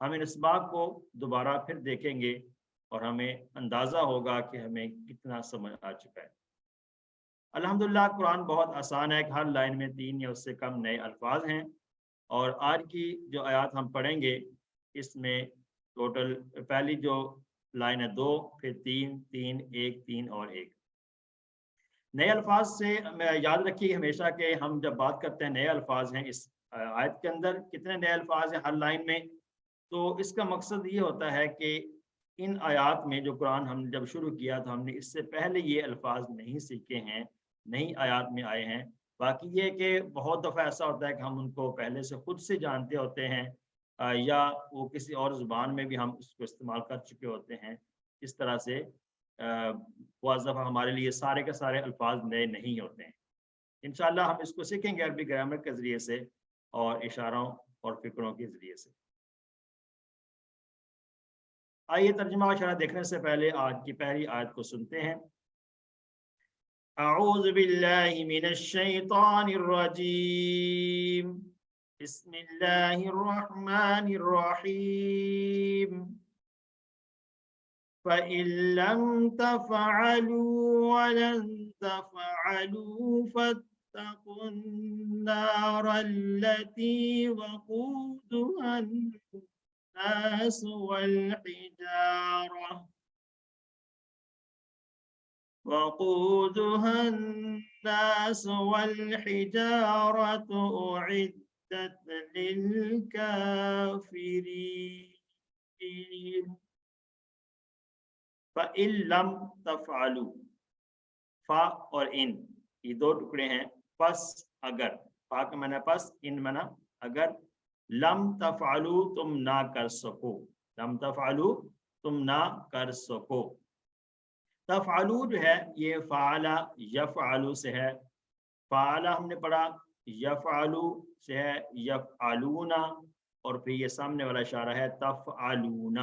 ہم ان اسباق کو دوبارہ پھر دیکھیں گے اور ہمیں اندازہ ہوگا کہ ہمیں کتنا سمجھ آ چکا ہے۔ الحمدللہ قرآن بہت آسان ہے کہ ہر لائن میں 3 یا اس سے کم نئے الفاظ ہیں، اور آج کی جو آیات ہم پڑھیں گے اس میں ٹوٹل پہلی جو لائن ہے 2، پھر 3، 3، 1، 3 اور 1 نئے الفاظ سے یاد رکھیے ہمیشہ کہ ہم جب بات کرتے ہیں نئے الفاظ ہیں اس آیت کے اندر کتنے نئے الفاظ ہیں ہر لائن میں، تو اس کا مقصد یہ ہوتا ہے کہ ان آیات میں جو قرآن ہم جب شروع کیا تو ہم نے اس سے پہلے یہ الفاظ نہیں سیکھے ہیں، نئی آیات میں آئے ہیں۔ باقی یہ کہ بہت دفعہ ایسا ہوتا ہے کہ ہم ان کو پہلے سے خود سے جانتے ہوتے ہیں، یا وہ کسی اور زبان میں بھی ہم اس کو استعمال کر چکے ہوتے ہیں۔ اس طرح سے بعض دفعہ ہمارے لیے سارے کے سارے الفاظ نئے نہیں ہوتے ہیں۔ انشاءاللہ ہم اس کو سیکھیں گے عربی گرامر کے ذریعے سے اور اشاروں اور فکروں کے ذریعے سے۔ آئیے ترجمہ و اشارہ دیکھنے سے پہلے آج کی پہلی آیت کو سنتے ہیں۔ اعوذ باللہ من الشیطان الرجیم، بسم اللہ الرحمن الرحیم۔ فَإِن لَّمْ تَفْعَلُوا وَلَن تَفْعَلُوا فَاتَّقُوا النَّارَ الَّتِي وَقُودُهَا النَّاسُ وَالْحِجَارَةُ أُعِدَّتْ لِلْكَافِرِينَ۔ فَإِن لَّمْ تَفْعَلُوا، فا اور ان یہ دو ٹکڑے ہیں، پس اگر، فا کا معنی پس، ان معنی اگر، لم تفعلوا تم نہ کر سکو، لم تفعلوا تم نہ کر سکو۔ تفعلوا جو ہے یہ فعل یفعل سے ہے، فعل ہم نے پڑھا، یفعل سے ہے یفعلون، اور پھر یہ سامنے والا اشارہ ہے تفعلون،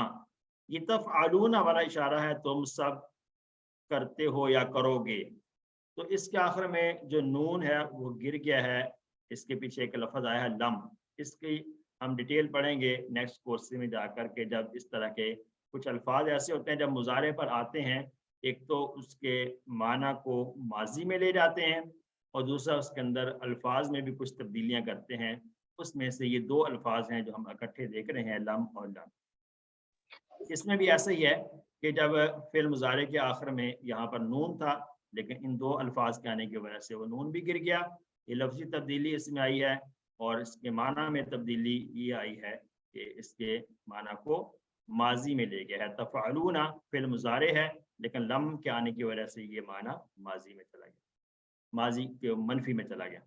یہ تفعلون والا اشارہ ہے تم سب کرتے ہو یا کرو گے۔ تو اس کے آخر میں جو نون ہے وہ گر گیا ہے، اس کے پیچھے ایک لفظ آیا ہے لم، اس کی ہم ڈیٹیل پڑھیں گے نیکسٹ کورس میں جا کر کے، جب اس طرح کے کچھ الفاظ ایسے ہوتے ہیں جب مضارع پر آتے ہیں، ایک تو اس کے معنی کو ماضی میں لے جاتے ہیں اور دوسرا اس کے اندر الفاظ میں بھی کچھ تبدیلیاں کرتے ہیں، اس میں سے یہ 2 الفاظ ہیں جو ہم اکٹھے دیکھ رہے ہیں، لم اور لم۔ اس میں بھی ایسا ہی ہے کہ جب فعل مضارع کے آخر میں یہاں پر نون تھا، لیکن ان 2 الفاظ کے آنے کی وجہ سے وہ نون بھی گر گیا، یہ لفظی تبدیلی اس میں آئی ہے، اور اس کے معنی میں تبدیلی یہ آئی ہے کہ اس کے معنی کو ماضی میں لے گیا ہے۔ تفعلون فعل مضارع ہے، لیکن لم کے آنے کی وجہ سے یہ معنی ماضی میں چلا گیا، ماضی کے منفی میں چلا گیا۔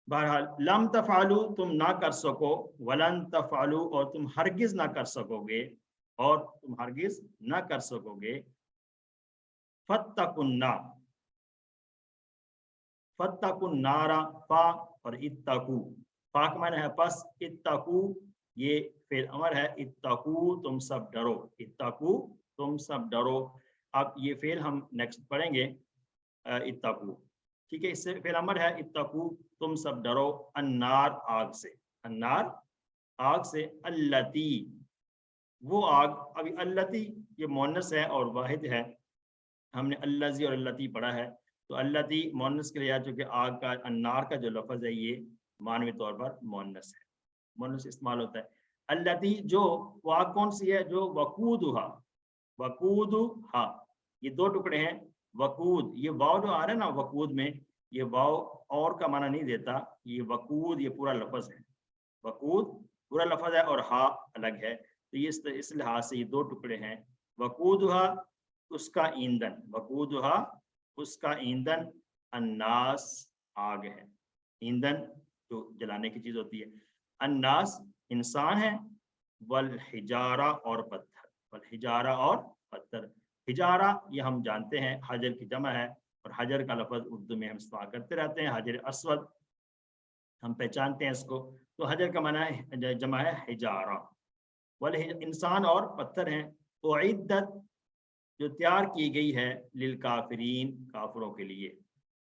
بہرحال لم تفعلوا تم نہ کر سکو، ولن تفعلوا اور تم ہرگز نہ کر سکو گے، اور تم ہرگز نہ کر سکو گے۔ فاتقوا النار، فاتقوا النار، فا اور اتقوا، فا کا معنی ہے پس، اتقوا یہ فعل امر ہے، اتقوا تم سب ڈرو، اتقوا تم سب ڈرو۔ اب یہ فعل ہم نیکسٹ پڑھیں گے، اتقوا، ٹھیک ہے، اس سے فعل امر ہے اتقوا تم سب ڈرو، النار آگ سے، النار آگ سے، اللتی وہ آگ، ابھی اللتی یہ مؤنث ہے اور واحد ہے، ہم نے اللذی اور اللتی پڑھا ہے، تو اللتی مؤنث کے لیے چونکہ آگ کا النار کا جو لفظ ہے یہ معنوی طور پر مؤنث ہے، مؤنث استعمال ہوتا ہے۔ اللتی جو وہ آگ کون سی ہے، جو وقودھا، وقودھا یہ 2 ٹکڑے ہیں، وقود یہ واو جو آ رہا ہے نا وقود میں، یہ واو اور کا معنی نہیں دیتا، یہ وقود یہ پورا لفظ ہے، وقود پورا لفظ ہے اور ہا الگ ہے، تو یہ اس لحاظ سے یہ 2 ٹکڑے ہیں۔ وقودھا اس کا ایندھن، وقودھا اس کا ایندھن، الناس آگ ہے، ایندھن جو جلانے کی چیز ہوتی ہے، الناس انسان ہے، والحجارہ اور پتھر، والحجارہ اور پتھر، حجارہ یہ ہم جانتے ہیں حجر کی جمع ہے، اور حجر کا لفظ اردو میں ہم استعمال کرتے رہتے ہیں، حجر اسود ہم پہچانتے ہیں اس کو، تو حجر کا معنی ہے جمع ہے حجارہ، انسان اور پتھر ہیں، اعدت جو تیار کی گئی ہے، للکافرین کافروں کے لیے۔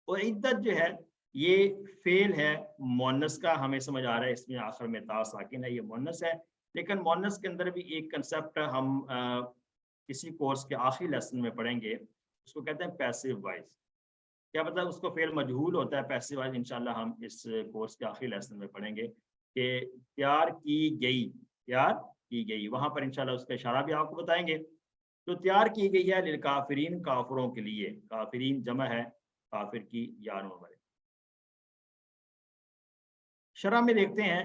اعدت جو ہے یہ فعل ہے مؤنث کا، ہمیں سمجھ آ رہا ہے اس میں آخر میں تا ساکن ہے، یہ مؤنث ہے، لیکن مونس کے اندر بھی ایک کنسیپٹ ہم کسی کورس کے آخری لیسن میں پڑھیں گے، اس کو کہتے ہیں پیسیو وائز. کیا مطلب اس کو فعل مجہول ہوتا ہے پیسیو وائز. انشاءاللہ ہم اس کورس کے آخری لیسن میں پڑھیں گے کہ تیار کی گئی، تیار کی گئی، وہاں پر انشاءاللہ اس کا اشارہ بھی آپ کو بتائیں گے. تو تیار کی گئی ہے للکافرین، کافروں کے لیے. کافرین جمع ہے کافر کی یا نمبر. شرح میں دیکھتے ہیں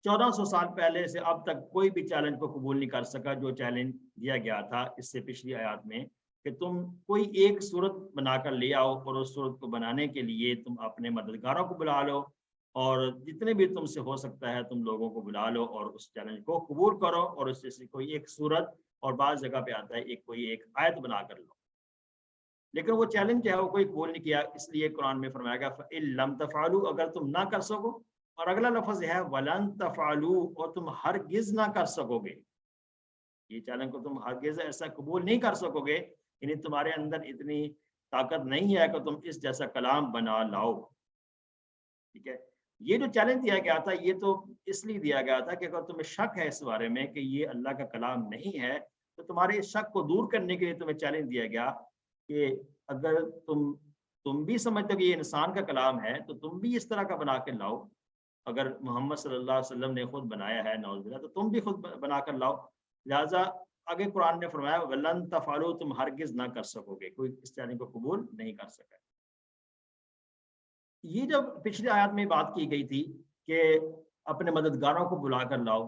1400 سال پہلے سے اب تک کوئی بھی چیلنج کو قبول نہیں کر سکا جو چیلنج دیا گیا تھا اس سے پچھلی آیات میں، کہ تم کوئی ایک صورت بنا کر لے آؤ اور اس صورت کو بنانے کے لیے تم اپنے مددگاروں کو بلا لو اور جتنے بھی تم سے ہو سکتا ہے تم لوگوں کو بلا لو اور اس چیلنج کو قبول کرو اور اس سے کوئی ایک صورت، اور بعض جگہ پہ آتا ہے کوئی ایک آیت بنا کر لو. لیکن وہ چیلنج جو ہے وہ کوئی قبول نہیں کیا، اس لیے قرآن میں فرمایا گیا فَإِن لَمْ تَفْعَلُوا، اگر تم نہ کر سکو. اور اگلا لفظ ہے وَلَن تَفْعَلُوا، اور تم ہرگز نہ کر سکو گے. یہ چیلنج کو تم ہرگز ایسا قبول نہیں کر سکو گے، یعنی تمہارے اندر اتنی طاقت نہیں ہے کہ تم اس جیسا کلام بنا لاؤ. ٹھیک ہے، یہ جو چیلنج دیا گیا تھا یہ تو اس لیے دیا گیا تھا کہ اگر تمہیں شک ہے اس بارے میں کہ یہ اللہ کا کلام نہیں ہے تو تمہارے اس شک کو دور کرنے کے لیے تمہیں چیلنج دیا گیا کہ اگر تم بھی سمجھتے ہو کہ یہ انسان کا کلام ہے تو تم بھی اس طرح کا بنا کے لاؤ. اگر محمد صلی اللہ علیہ وسلم نے خود بنایا ہے نعوذ باللہ، تو تم بھی خود بنا کر لاؤ. لہٰذا آگے قرآن نے فرمایا وَلَن تَفْعَلُوا، تم ہرگز نہ کر سکو گے، کوئی اس چیلنج کو قبول نہیں کر سکا. یہ جب پچھلی آیات میں بات کی گئی تھی کہ اپنے مددگاروں کو بلا کر لاؤ،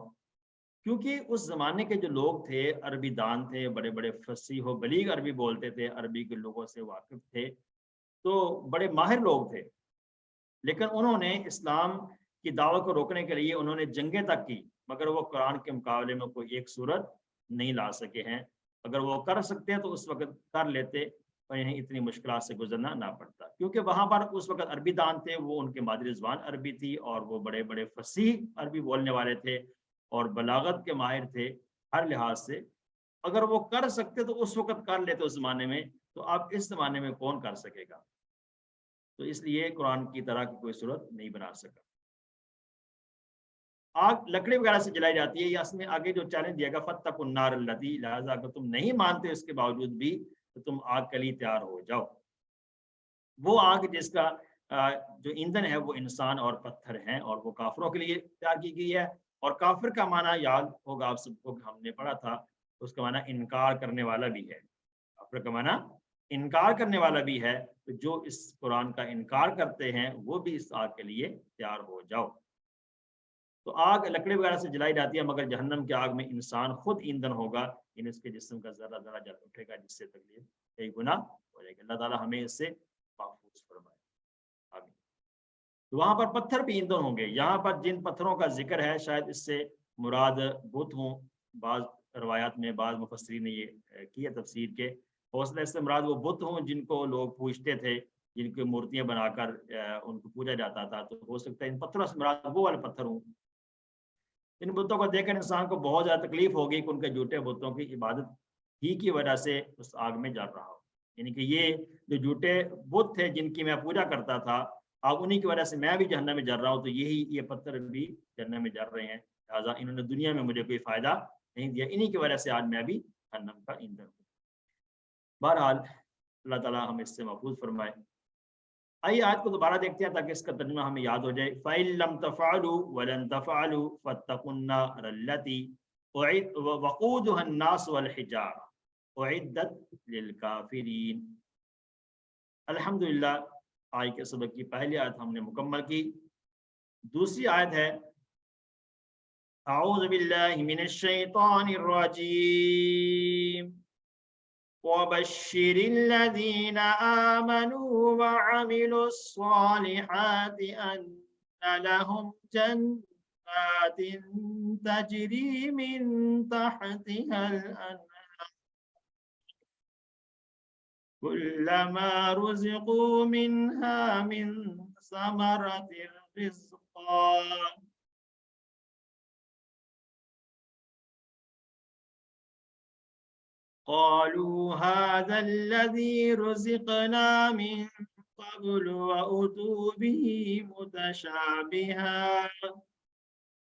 کیونکہ اس زمانے کے جو لوگ تھے عربی دان تھے، بڑے بڑے فصیح و بلیغ عربی بولتے تھے، عربی کے لوگوں سے واقف تھے، تو بڑے ماہر لوگ تھے. لیکن انہوں نے اسلام کی دعوت کو روکنے کے لیے انہوں نے جنگیں تک کی، مگر وہ قرآن کے مقابلے میں کوئی ایک صورت نہیں لا سکے ہیں. اگر وہ کر سکتے ہیں تو اس وقت کر لیتے اور انہیں اتنی مشکلات سے گزرنا نہ پڑتا، کیونکہ وہاں پر اس وقت عربی دان تھے، وہ ان کے مادری زبان عربی تھی اور وہ بڑے بڑے فصیح عربی بولنے والے تھے اور بلاغت کے ماہر تھے ہر لحاظ سے. اگر وہ کر سکتے تو اس وقت کر لیتے اس زمانے میں، تو اب اس زمانے میں کون کر سکے گا؟ تو اس لیے قرآن کی طرح کی کوئی صورت نہیں بنا سکا. آگ لکڑی وغیرہ سے جلائی جاتی ہے، یا اس میں آگے جو چیلنج دیا گا فَاتَّقُوا النَّارَ الَّتِي، لہٰذا اگر تم نہیں مانتے اس کے باوجود بھی تو تم آگ کے لیے تیار ہو جاؤ. وہ آگ جس کا جو ایندھن ہے وہ انسان اور پتھر ہیں، اور وہ کافروں کے لیے تیار کی گئی ہے. اور کافر کا معنی یاد ہوگا آپ سب کو، ہم نے پڑھا تھا، اس کا معنی انکار کرنے والا بھی ہے. کافر کا معنی انکار کرنے والا بھی ہے. تو جو اس قرآن کا انکار کرتے ہیں وہ بھی اس آگ کے لیے تیار ہو جاؤ. تو آگ لکڑی وغیرہ سے جلائی جاتی ہے، مگر جہنم کی آگ میں انسان خود ایندھن ہوگا، یعنی اس کے جسم کا ذرہ ذرہ جل اٹھے گا، جس سے تکلیف کئی گنا ہو جائے گی. اللہ تعالیٰ ہمیں اس سے محفوظ فرمائے. آمین. تو وہاں پر پتھر بھی ایندھن ہوں گے. یہاں پر جن پتھروں کا ذکر ہے شاید اس سے مراد بت ہوں. بعض روایات میں بعض مفسرین نے یہ کی ہے تفسیر کے حوصلہ، اس سے مراد وہ بت ہوں جن کو لوگ پوجتے تھے، جن کی مورتیاں بنا کر ان کو پوجا جاتا تھا. تو ہو سکتا ہے ان پتھروں سے مراد وہ والے پتھر ہوں. ان بتوں کو دیکھ کر انسان کو بہت زیادہ تکلیف ہوگی کہ ان کے جھوٹے بتوں کی عبادت ہی کی وجہ سے اس آگ میں جل رہا ہو. یعنی کہ یہ جو جھوٹے بت تھے جن کی میں پوجا کرتا تھا، اب انہی کی وجہ سے میں بھی جہنم میں جل رہا ہوں، تو یہ پتھر بھی جہنم میں جل رہے ہیں. لہٰذا انہوں نے دنیا میں مجھے کوئی فائدہ نہیں دیا، انہی کی وجہ سے آج میں بھی جہنم کا ایندھن ہوں. بہرحال اللہ تعالیٰ ہم اس سے محفوظ فرمائے. آئیے آیت کو دوبارہ دیکھتے ہیں تاکہ اس کا ترجمہ ہمیں یاد ہو جائے. فَإِن لَمْ تَفْعَلُوا وَلَن تَفْعَلُوا فَاتَّقُوا النَّارَ الَّتِي وَقُودُهَا النَّاسُ وَالْحِجَارَةُ أُعِدَّتْ لِلْكَافِرِينَ. الحمدللہ آج کے سبق کی پہلی آیت ہم نے مکمل کی. دوسری آیت ہے اعوذ باللہ من الشیطان الرجیم وَبَشِّرِ الَّذِينَ آمَنُوا وَعَمِلُوا الصَّالِحَاتِ أَنَّ لَهُمْ جَنَّاتٍ تَجْرِي مِن تَحْتِهَا الْأَنْهَارُ كُلَّمَا رُزِقُوا مِنْهَا مِن ثَمَرَةٍ رِزْقًا قالوا هذا الذي رزقنا من قبل وأتوا به متشابها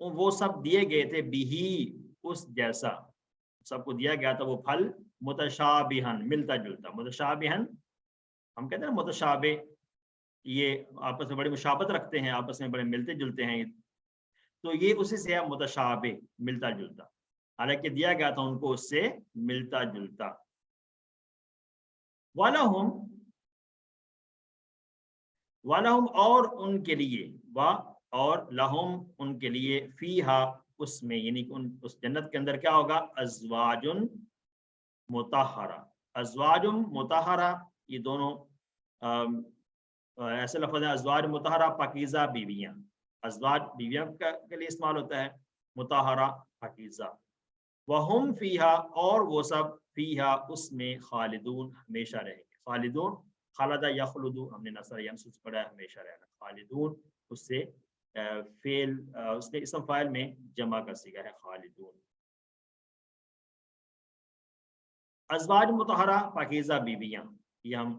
وہ سب دیے گئے تھے بھی اس جیسا، سب کو دیا گیا تھا وہ پھل متشابہن ملتا جلتا. متشابہن ہم کہتے ہیں نا متشابہ، یہ آپس میں بڑی مشابہت رکھتے ہیں، آپس میں بڑے ملتے جلتے ہیں، تو یہ اسی سے ہے متشابہ ملتا جلتا، حالانکہ دیا گیا تھا ان کو اس سے ملتا جلتا. وَلَهُمْ وَلَهُمْ اور ان کے لیے، اور لہم ان کے لیے، فیہا اس میں یعنی کہ اس جنت کے اندر کیا ہوگا، ازواج مطہرہ. ازواج مطہرہ یہ دونوں ایسے لفظ ہیں، ازواج مطہرہ پاکیزہ بیویاں، ازواج بیویاں کے لیے استعمال ہوتا ہے، مطہرہ پاکیزہ. وہم فیہا اور وہ سب فیہا اس میں خالدون ہمیشہ رہیں گے. خالدون خالدہ یخلدو ہم نے نصر ینسوس پڑھا ہے ہمیشہ رہنا. خالدون اس سے فعل اس کے اسم فاعل میں جمع کا صیغہ ہے خالدون. ازواج مطہرہ پاکیزہ بیویاں یہ ہم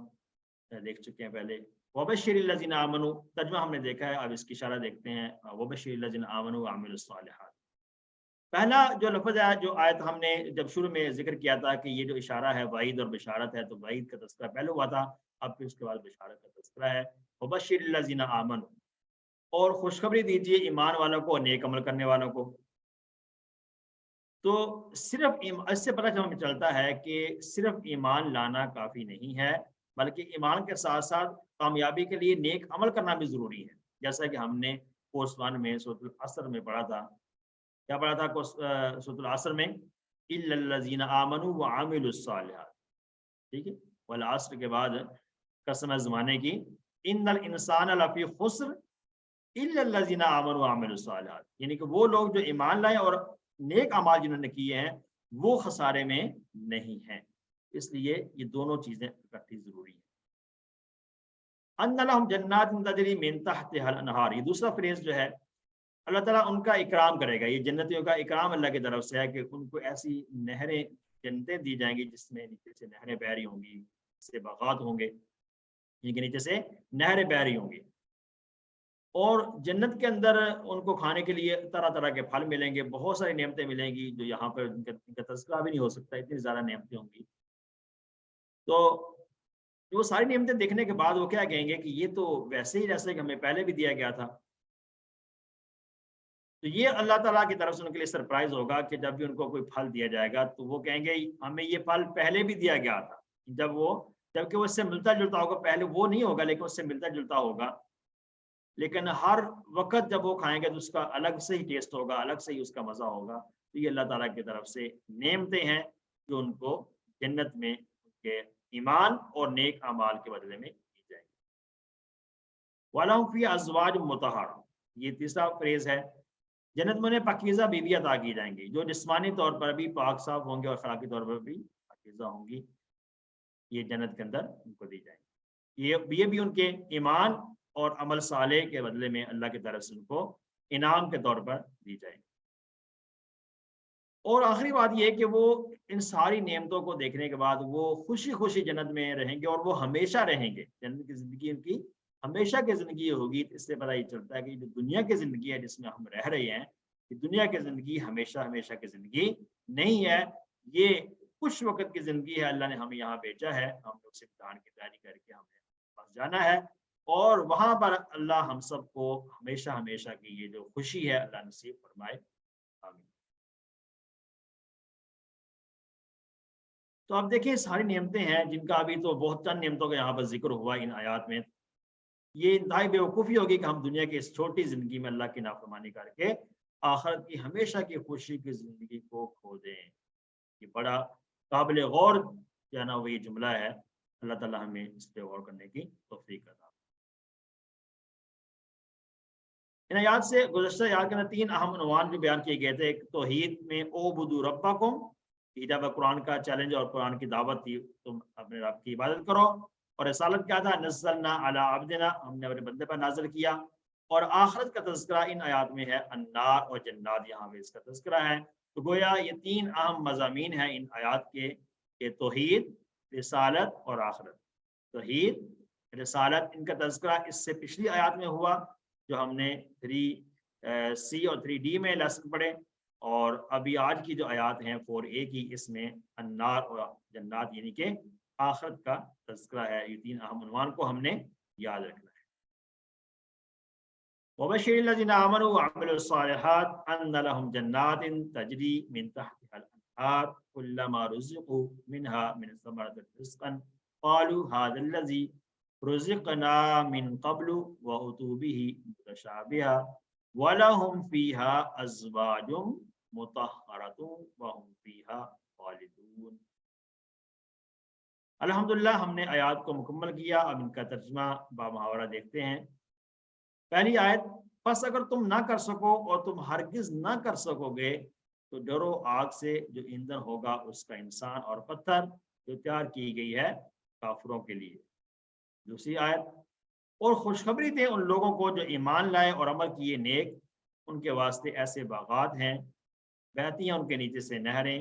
دیکھ چکے ہیں پہلے. وبشر الذین آمنوا ترجمہ ہم نے دیکھا ہے، اب اس کی اشارہ دیکھتے ہیں. وبشر الذین آمنوا وعملوا الصالحات. پہلا جو لفظ ہے جو آیت ہم نے جب شروع میں ذکر کیا تھا کہ یہ جو اشارہ ہے وعید اور بشارت ہے، تو وعید کا تذکرہ پہلے ہوا تھا، اب پھر اس کے بعد بشارت کا تذکرہ ہے. وبشر الذین آمنوا اور خوشخبری دیجیے ایمان والوں کو، نیک عمل کرنے والوں کو. تو صرف اس سے پتہ ہمیں چلتا ہے کہ صرف ایمان لانا کافی نہیں ہے، بلکہ ایمان کے ساتھ ساتھ کامیابی کے لیے نیک عمل کرنا بھی ضروری ہے. جیسا کہ ہم نے کورس 1 میں سورۃ العصر میں پڑھا تھا. کیا پڑھا تھا سورۃ العصر میں؟ الا الذین آمنوا وعملوا الصالحات. ٹھیک ہے، والعصر کے بعد قسم زمانے کی، ان الانسان لفی خسر الا الذین آمنوا وعملوا الصالحات، یعنی کہ وہ لوگ جو ایمان لائے اور نیک اعمال جنہوں نے کیے ہیں وہ خسارے میں نہیں ہیں. اس لیے یہ دونوں چیزیں اکٹھی ضروری ہیں. ان لہم جنات تجری من تحتها الانہار، یہ دوسرا فریز جو ہے اللہ تعالیٰ ان کا اکرام کرے گا. یہ جنتیوں کا اکرام اللہ کی طرف سے ہے کہ ان کو ایسی نہریں جنتیں دی جائیں گی جس میں نیچے سے نہریں بہ رہی ہوں گی، سے باغات ہوں گے، یعنی کہ نیچے سے نہریں بہ رہی ہوں گی. اور جنت کے اندر ان کو کھانے کے لیے طرح طرح کے پھل ملیں گے، بہت ساری نعمتیں ملیں گی جو یہاں پر ان کا تذکرہ بھی نہیں ہو سکتا، اتنی زیادہ نعمتیں ہوں گی. تو وہ ساری نعمتیں دیکھنے کے بعد وہ کیا کہیں گے کہ یہ تو ویسے ہی جیسے کہ ہمیں پہلے بھی دیا گیا تھا. تو یہ اللہ تعالیٰ کی طرف سے ان کے لیے سرپرائز ہوگا کہ جب بھی ان کو کوئی پھل دیا جائے گا تو وہ کہیں گے ہمیں یہ پھل پہلے بھی دیا گیا تھا. جبکہ وہ اس سے ملتا جلتا ہوگا، پہلے وہ نہیں ہوگا لیکن اس سے ملتا جلتا ہوگا، لیکن ہر وقت جب وہ کھائیں گے تو اس کا الگ سے ہی ٹیسٹ ہوگا، الگ سے ہی اس کا مزہ ہوگا. تو یہ اللہ تعالیٰ کی طرف سے نعمتیں ہیں جو ان کو جنت میں ان کے ایمان اور نیک اعمال کے بدلے میں دی جائیں گی. وَلَهُمْ فِيهَا أَزْوَاجٌ مُطَهَّرَةٌ، یہ تیسرا فریز ہے. جنت میں انہیں پاکیزہ بیوی عطا کی جائیں گی جو جسمانی طور پر بھی پاک صاف ہوں گے اور اخلاقی طور پر بھی پاکیزہ ہوں گی. یہ جنت کے اندر ان کو دی جائیں گی. یہ بھی ان کے ایمان اور عمل صالح کے بدلے میں اللہ کی طرف سے ان کو انعام کے طور پر دی جائے. اور آخری بات یہ کہ وہ ان ساری نعمتوں کو دیکھنے کے بعد وہ خوشی خوشی جنت میں رہیں گے اور وہ ہمیشہ رہیں گے. جنت کی زندگی ان کی ہمیشہ کی زندگی ہوگی. اس سے پتہ یہ چلتا ہے کہ جو دنیا کی زندگی ہے جس میں ہم رہ رہے ہیں، یہ دنیا کی زندگی ہمیشہ ہمیشہ کی زندگی نہیں ہے، یہ کچھ وقت کی زندگی ہے. اللہ نے ہمیں یہاں بھیجا ہے، ہم لوگ سے امتحان کی تیاری کر کے ہمیں پاس جانا ہے، اور وہاں پر اللہ ہم سب کو ہمیشہ ہمیشہ کی یہ جو خوشی ہے اللہ نصیب فرمائے. آمین. تو آپ دیکھیں ساری نعمتیں ہیں جن کا ابھی تو بہت چند نعمتوں کا یہاں پر ذکر ہوا ان آیات میں. یہ انتہائی بیوقوفی ہوگی کہ ہم دنیا کی اس چھوٹی زندگی میں اللہ کی نافرمانی کر کے آخرت کی ہمیشہ کی خوشی کی زندگی کو کھو دیں. یہ بڑا قابل غور جو ہے نا وہ یہ جملہ ہے. اللہ تعالیٰ ہمیں اس پہ غور کرنے کی توفیق عطا. ان آیات سے گزشتہ آیات کے اندر 3 اہم عنوان بھی بیان کیے گئے تھے. ایک توحید میں اعبدوا ربکم، یہ جب قرآن کا چیلنج اور قرآن کی دعوت تھی تم اپنے رب کی عبادت کرو. اور رسالت کیا تھا؟ نزلنا علی عبدنا، ہم نے اپنے بندے پر نازل کیا. اور آخرت کا تذکرہ ان آیات میں ہے، النار اور جنات یہاں پہ اس کا تذکرہ ہے. تو گویا یہ 3 اہم مضامین ہیں ان آیات کے کہ توحید، رسالت اور آخرت. توحید، رسالت، ان کا تذکرہ اس سے پچھلی آیات میں ہوا جو ہم نے 3 سی اور 3D میں لیسن پڑھیں، اور ابھی آج کی جو آیات ہیں 4A کی، اس میں النار اور جنات یعنی کہ آخرت کا تذکرہ ہے۔ یہ 3 اہم عنوان کو ہم نے یاد رکھنا ہے۔ وَبَشِّرِ الَّذِينَ آمَنُوا وَعَمِلُوا الصَّالِحَاتِ أَنَّ لَهُمْ جَنَّاتٍ تَجْرِي مِنْ تَحْتِهَا الْأَنْهَارُ كُلَّمَا رُزِقُوا مِنْهَا مِنْ ثَمَرَةٍ رِزْقًا قَالُوا هَذَا الَّذِي رُزِقْنَا مِنْ قَبْلُ وَأُتُوا بِهِ مُتَشَابِهًا وَلَهُمْ فِيهَا أَزْوَاجٌ مُطَهَّرَةٌ وَهُمْ فِيهَا خَالِدُونَ۔ الحمدللہ ہم نے آیات کو مکمل کیا، اب ان کا ترجمہ با محاورہ دیکھتے ہیں۔ پہلی آیت، پس اگر تم نہ کر سکو اور تم ہرگز نہ کر سکو گے تو ڈرو آگ سے جو ایندھن ہوگا اس کا انسان اور پتھر جو تیار کی گئی ہے کافروں کے لیے۔ دوسری آیت، اور خوشخبری دے ان لوگوں کو جو ایمان لائے اور عمل کیے نیک، ان کے واسطے ایسے باغات ہیں بہتی ہیں ان کے نیچے سے نہریں،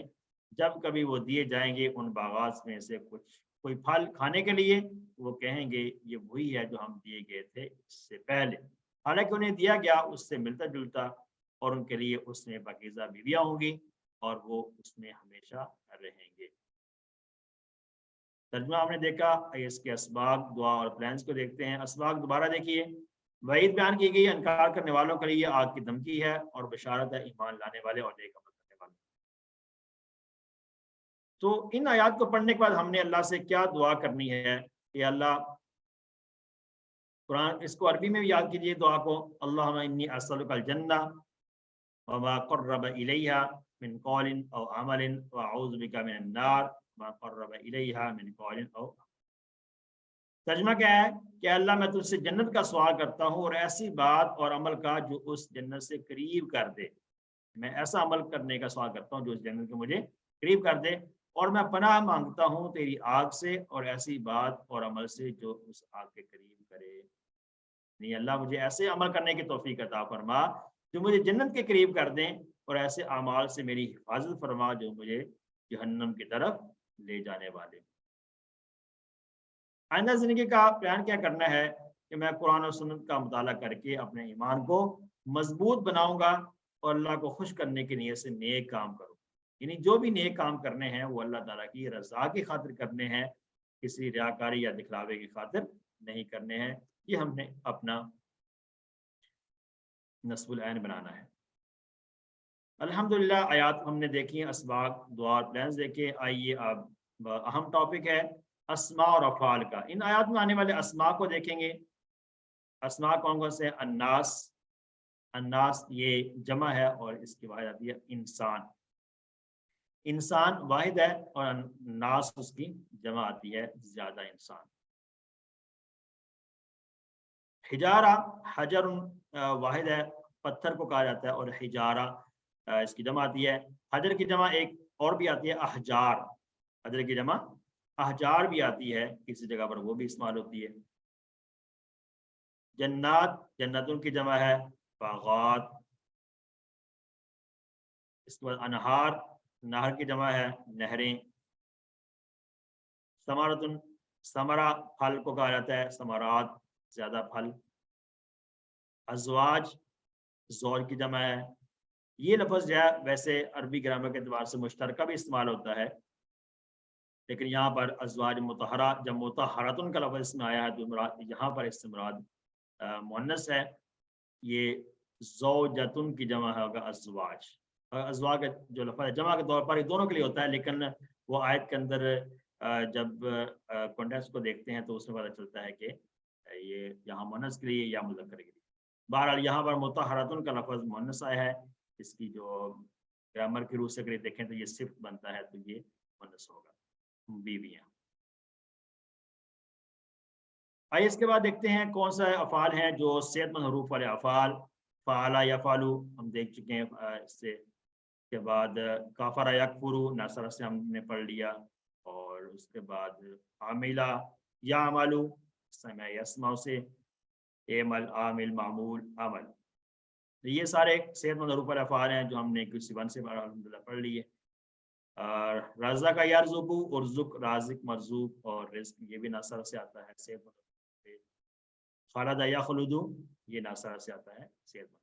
جب کبھی وہ دیے جائیں گے ان باغات میں سے کوئی پھل کھانے کے لیے، وہ کہیں گے یہ وہی ہے جو ہم دیے گئے تھے اس سے پہلے، حالانکہ انہیں دیا گیا اس سے ملتا جلتا، اور ان کے لیے اس میں پاکیزہ بیویاں ہوں گی اور وہ اس میں ہمیشہ رہیں گے۔ ترجمہ ہم نے دیکھا، اس کے اسباق، دعا اور پلانز کو دیکھتے ہیں۔ اسباق دوبارہ دیکھیے، وعید بیان کی گئی انکار کرنے والوں کے لیے آگ کی دھمکی ہے، اور بشارت ہے ایمان لانے والے اور نیک عمل کرنے والوں۔ تو ان آیات کو پڑھنے کے بعد ہم نے اللہ سے کیا دعا کرنی ہے کہ اللہ، قرآن اس کو عربی میں بھی یاد کیجیے دعا کو، اللہم انی اسألک الجنہ وما قرب الیہا من قول او عمل واعوذ بک من النار وما قرب الیہا من قول او عمل۔ ترجمہ کیا ہے کہ اللہ میں تجھ سے جنت کا سوال کرتا ہوں، اور ایسی بات اور عمل کا جو اس جنت سے قریب کر دے۔ میں ایسا عمل کرنے کا سوال کرتا ہوں جو اس جنت کو مجھے قریب کر دے، اور میں پناہ مانگتا ہوں تیری آگ سے اور ایسی بات اور عمل سے جو اس آگ کے قریب کرے۔ نہیں، اللہ مجھے ایسے عمل کرنے کی توفیق عطا فرما جو مجھے جنت کے قریب کر دیں، اور ایسے اعمال سے میری حفاظت فرما جو مجھے جہنم کی طرف لے جانے والے۔ آئندہ زندگی کا پلان کیا کرنا ہے کہ میں قرآن و سنت کا مطالعہ کر کے اپنے ایمان کو مضبوط بناؤں گا، اور اللہ کو خوش کرنے کی نیت سے نیک کام کروں، یعنی جو بھی نیک کام کرنے ہیں وہ اللہ تعالیٰ کی رضا کی خاطر کرنے ہیں، کسی ریاکاری یا دکھلاوے کی خاطر نہیں کرنے ہیں۔ یہ ہم نے اپنا نصب العین بنانا ہے۔ الحمدللہ آیات ہم نے دیکھی ہیں، اسباق، دعا اور پلانز دیکھے۔ آئیے اب اہم ٹاپک ہے اسماء اور افعال کا۔ ان آیات میں آنے والے اسماء کو دیکھیں گے۔ اسماء کون کون سے؟ الناس، الناس یہ جمع ہے اور اس کی واحد آتی ہے انسان۔ انسان واحد ہے اور ناس اس کی جمع آتی ہے زیادہ انسان۔ حجارہ، حجر واحد ہے، پتھر کو کہا جاتا ہے، اور حجارہ اس کی جمع آتی ہے۔ حجر کی جمع ایک اور بھی آتی ہے احجار، حجر کی جمع احجار بھی آتی ہے کسی جگہ پر، وہ بھی استعمال ہوتی ہے۔ جنات، جنتوں کی جمع ہے باغات۔ اس کے بعد انہار، نہر کی جمع ہے نہریں۔ ثمرۃ، ثمرہ پھل کو کہا جاتا ہے ثمرات، زیادہ پھل۔ ازواج، زوج کی جمع ہے۔ یہ لفظ جو ہے ویسے عربی گرامر کے اعتبار سے مشترکہ بھی استعمال ہوتا ہے، لیکن یہاں پر ازواج مطہرہ، جب مطہراتن کا لفظ اس میں آیا ہے تو مراد یہاں پر اس سے مراد مؤنث ہے۔ یہ زوجتن کی جمع ہوگا ازواج۔ ازواج کا جو لفظ ہے جمع کے طور پر یہ دونوں کے لیے ہوتا ہے، لیکن وہ آیت کے اندر جب کانٹیکسٹ کو دیکھتے ہیں تو اس میں پتہ چلتا ہے کہ یہ یہاں مؤنث کے لیے یا مذکر کے لیے۔ بہرحال یہاں پر مطہراتن کا لفظ مؤنث آیا ہے، اس کی جو گرامر کی روح سے اگر دیکھیں تو یہ صفت بنتا ہے تو یہ مؤنث ہوگا، بیویاں۔ آئیے اس کے بعد دیکھتے ہیں کون سا افعال ہیں جو صحت مند حروف والے افعال۔ فعلا یفعلو ہم دیکھ چکے ہیں، اس سے کے بعد کافر یکفرو ناصرہ سے ہم نے پڑھ لیا، اور اس کے بعد عاملہ یعملو سمع یسمع سے اعمل عامل معمول عمل۔ یہ سارے صحت مند حروف والے افعال ہیں جو ہم نے کسی ون سے الحمدللہ پڑھ لیے۔ رزق یرزق، ارزق رازق مرزوق، اور رزق یہ بھی ناصرہ سے آتا ہے صحت مند۔ خالد یخلد یہ ناصرہ سے آتا ہے صحت مند۔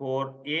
4A,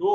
2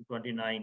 29।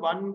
1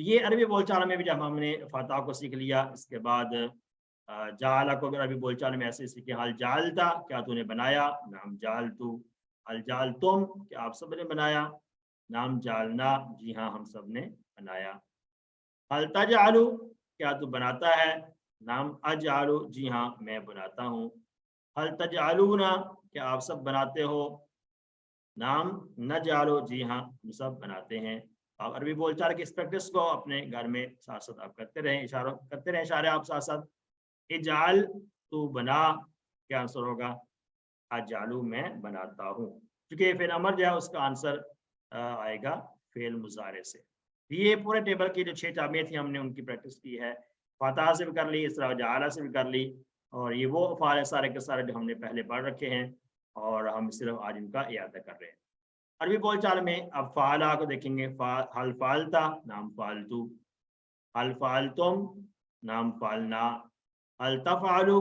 تو یہ عربی بول چال میں بھی جب ہم نے فاتحہ کو سیکھ لیا، اس کے بعد جعل کو بھی عربی بول چال میں ایسے سیکھے، حل جعلتا کیا تو نے بنایا، نام جعلتو، حل جعلتم کیا آپ سب نے بنایا، نام جعلنا جی ہاں ہم سب نے بنایا، حل تجعلو کیا تو بناتا ہے، نام اجعلو جی ہاں میں بناتا ہوں، حل تجعلون کیا آپ سب بناتے ہو، نام نجعلو جی ہاں ہم سب بناتے ہیں۔ آپ عربی بول چال کی اس پریکٹس کو اپنے گھر میں ساتھ ساتھ آپ کرتے رہیں، اشاروں کرتے رہیں، اشارے آپ ساتھ ساتھ، اجعل تو بنا کیا آنسر ہوگا، اجعلو میں بناتا ہوں، کیونکہ فعل امر جو ہے اس کا آنسر آئے گا فعل مضارع سے۔ یہ پورے ٹیبل کی جو 6 چابیاں تھیں ہم نے ان کی پریکٹس کی ہے، فاتحہ سے بھی کر لی، اس طرح جعلہ سے بھی کر لی، اور یہ وہ افعال سارے کے سارے جو ہم نے پہلے پڑھ رکھے ہیں اور ہم صرف آج ان کا اعادہ کر رہے ہیں۔ عربی بول چال میں اب فعلہ کو دیکھیں گے، حل فعلتا نام فعلتو، حل فعلتم نام فعلنا، حل تفعلو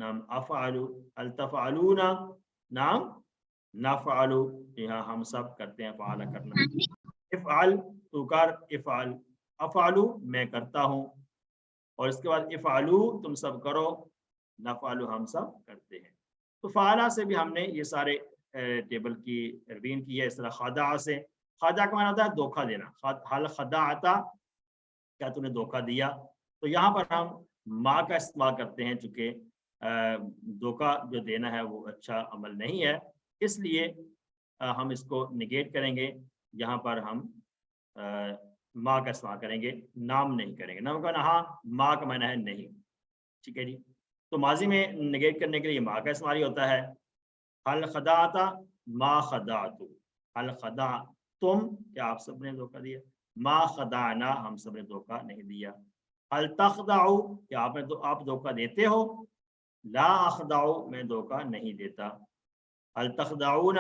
نام افعلو، حل تفعلون نام نفعلو، یہاں ہم سب کرتے ہیں فعلہ کرنا، افعل تو کر، افعل افعلو میں کرتا ہوں، اور اس کے بعد افعلو تم سب کرو، نفعلو ہم سب کرتے ہیں۔ تو فعلہ سے بھی ہم نے یہ سارے ٹیبل کی تربین کی ہے، اس طرح خدع سے، خدع کا معنی ہوتا ہے دھوکہ دینا، حل خدعتا کیا تم نے دھوکہ دیا، تو یہاں پر ہم ما کا استعمال کرتے ہیں، چونکہ دھوکہ جو دینا ہے وہ اچھا عمل نہیں ہے، اس لیے ہم اس کو نگیٹ کریں گے، یہاں پر ہم ما کا استعمال کریں گے، نام نہیں کریں گے، نام کا ہاں ما کا معنی ہے نہیں، ٹھیک ہے جی۔ تو ماضی میں نگیٹ کرنے کے لیے ما کا استعمال ہی ہوتا ہے، حل خدعتا ما خدعتو، حل خدع تم کیا آپ سب نے دھوکہ دیا، ما خدعنا ہم سب نے دھوکہ نہیں دیا، حل تخدعو کیا آپ دھوکہ دیتے ہو، لا اخدعو میں دھوکہ نہیں دیتا، حل تخدعون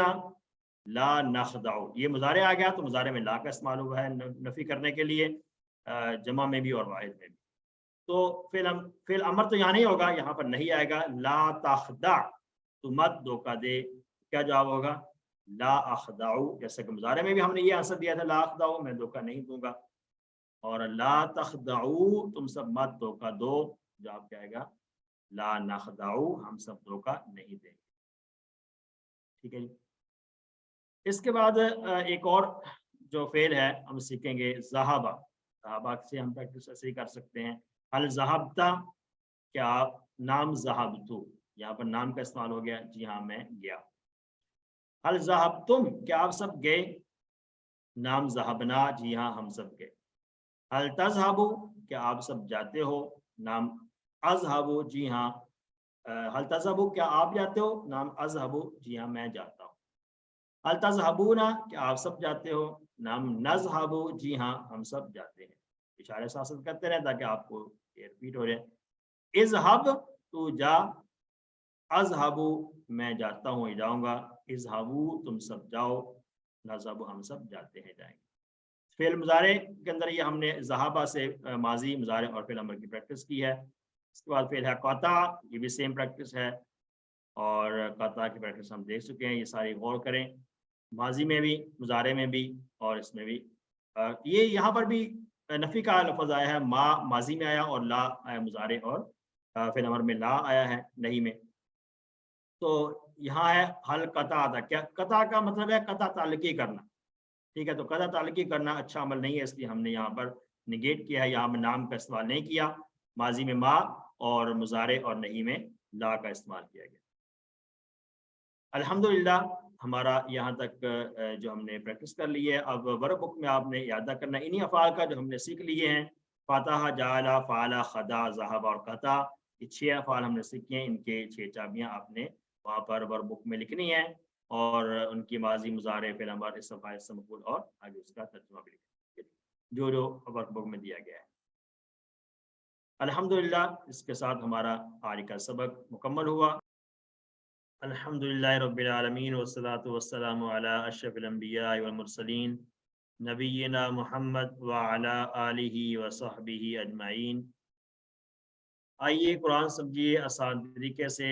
لا نخدعو، یہ مضارع آ گیا تو مضارع میں لا کا استعمال ہوا ہے نفی کرنے کے لیے، جمع میں بھی اور واحد میں بھی۔ تو فعل امر تو یہاں نہیں ہوگا، یہاں پر نہیں آئے گا، لا تخدع تو مت دھوکہ دے، کیا جواب ہوگا، لا اخدعو، جیسے کہ مضارع میں بھی ہم نے یہ آنسر دیا تھا، لا اخدعو میں دھوکہ نہیں دوں گا، اور لا تخدعو تم سب مت دھوکہ دو، جواب کیا آئے گا، لا نخدعو ہم سب دھوکہ نہیں دیں گے، ٹھیک ہے جی۔ اس کے بعد ایک اور جو فعل ہے ہم سیکھیں گے، ذہابہ، ذہابہ سے ہم پریکٹس ایسے ہی کر سکتے ہیں، حل ذہبتا کیا آپ نام ذہبتو، یہاں پر نام کا استعمال ہو گیا، جی ہاں میں گیا، حل ذہبتم کیا آپ سب گئے، نام ذہبنا جی ہاں ہم سب گئے، حل تذہبو کیا آپ سب جاتے ہو، نام اذہبو جی ہاں، حل تذہبو کیا آپ جاتے ہو، نام اذہبو جی ہاں میں جاتا ہوں، حل تذہبون کیا آپ سب جاتے ہو، نام نذہب جی ہاں ہم سب جاتے ہیں، اشارے ساتھ کرتے رہیں تاکہ آپ کو یہ ریپیٹ ہو جائے، اذہب تو جا، اذہب میں جاتا ہوں جاؤں گا، اذہبوا تم سب جاؤ، نذہب ہم سب جاتے ہیں جائیں گے۔ فعل مضارع کے اندر یہ ہم نے ذہابہ سے ماضی مضارع اور فعل امر کی پریکٹس کی ہے، اس کے بعد فعل ہے قطع، یہ بھی سیم پریکٹس ہے، اور قطع کی پریکٹس ہم دیکھ چکے ہیں، یہ ساری غور کریں، ماضی میں بھی مضارع میں بھی اور اس میں بھی، یہ یہاں پر بھی نفی کا لفظ آیا ہے، ما ماضی میں آیا اور لا آیا مضارع اور فعل امر میں لا آیا ہے نہیں میں، تو یہاں ہے حل قطع تھا، کیا قطع کا مطلب ہے قطع تعلقی کرنا، ٹھیک ہے، تو قطع تعلقی کرنا اچھا عمل نہیں ہے، اس لیے ہم نے یہاں پر نگیٹ کیا ہے، یہاں میں نام کا استعمال نہیں کیا، ماضی میں ما اور مضارع اور نہیں میں لا کا استعمال کیا گیا۔ الحمدللہ ہمارا یہاں تک جو ہم نے پریکٹس کر لی ہے، اب ورک بک میں آپ نے اعادہ کرنا انہی افعال کا جو ہم نے سیکھ لیے ہیں، فاتحہ، جعل، فعل، خدع، ذہب اور قطع، یہ 6 افعال ہم نے سیکھے ہیں، ان کے 6 چابیاں آپ نے وہاں پر ورک بک میں لکھنی ہے، اور ان کی ماضی، مضارع، فعل امر، اسم فاعل، اسم مفعول اور آگے اس کا ترجمہ بھی لکھنا ہے، جو ورک بک میں دیا گیا ہے۔ الحمدللہ اس کے ساتھ ہمارا آج کا سبق مکمل ہوا۔ الحمدللہ رب العالمین والصلاة والسلام علی اشرف الانبیاء والمرسلین نبینا محمد وعلی آلہ وصحبہ اجمعین۔ آئیے قرآن سمجھیے آسان طریقے سے،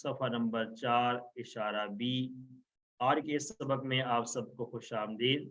صفحہ نمبر 4 اشارہ بی، آج کے اس سبق میں آپ سب کو خوش آمدید۔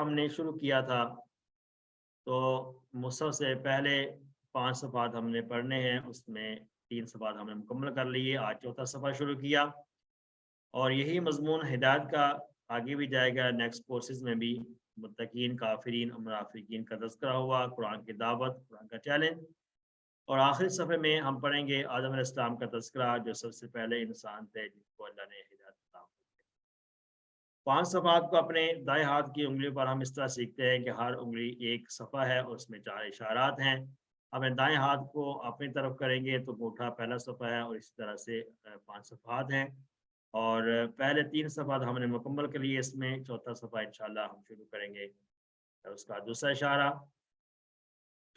ہم نے شروع کیا تھا تو مصحف سے پہلے 5 صفحات ہم نے پڑھنے ہیں، اس میں 3 صفحات ہم نے مکمل کر لیے، آج چوتھا صفحہ شروع کیا اور یہی مضمون ہدایت کا آگے بھی جائے گا۔ نیکسٹ کورسز میں بھی متقین، کافرین اور منافقین کا تذکرہ ہوا، قرآن کی دعوت، قرآن کا چیلنج، اور آخری صفحے میں ہم پڑھیں گے آدم علیہ السلام کا تذکرہ، جو سب سے پہلے انسان تھے جس کو اللہ نے ہدایت عطا کی۔ 5 صفحات کو اپنے دائیں ہاتھ کی انگلیوں پر ہم اس طرح سیکھتے ہیں کہ ہر انگلی ایک صفحہ ہے اور اس میں 4 اشارات ہیں۔ اپنے دائیں ہاتھ کو اپنی طرف کریں گے تو انگوٹھا پہلا صفحہ ہے اور اسی طرح سے 5 صفحات ہیں، اور پہلے 3 صفحات ہم نے مکمل کر لیے، اس میں چوتھا صفحہ انشاءاللہ ہم شروع کریں گے۔ اس کا دوسرا اشارہ،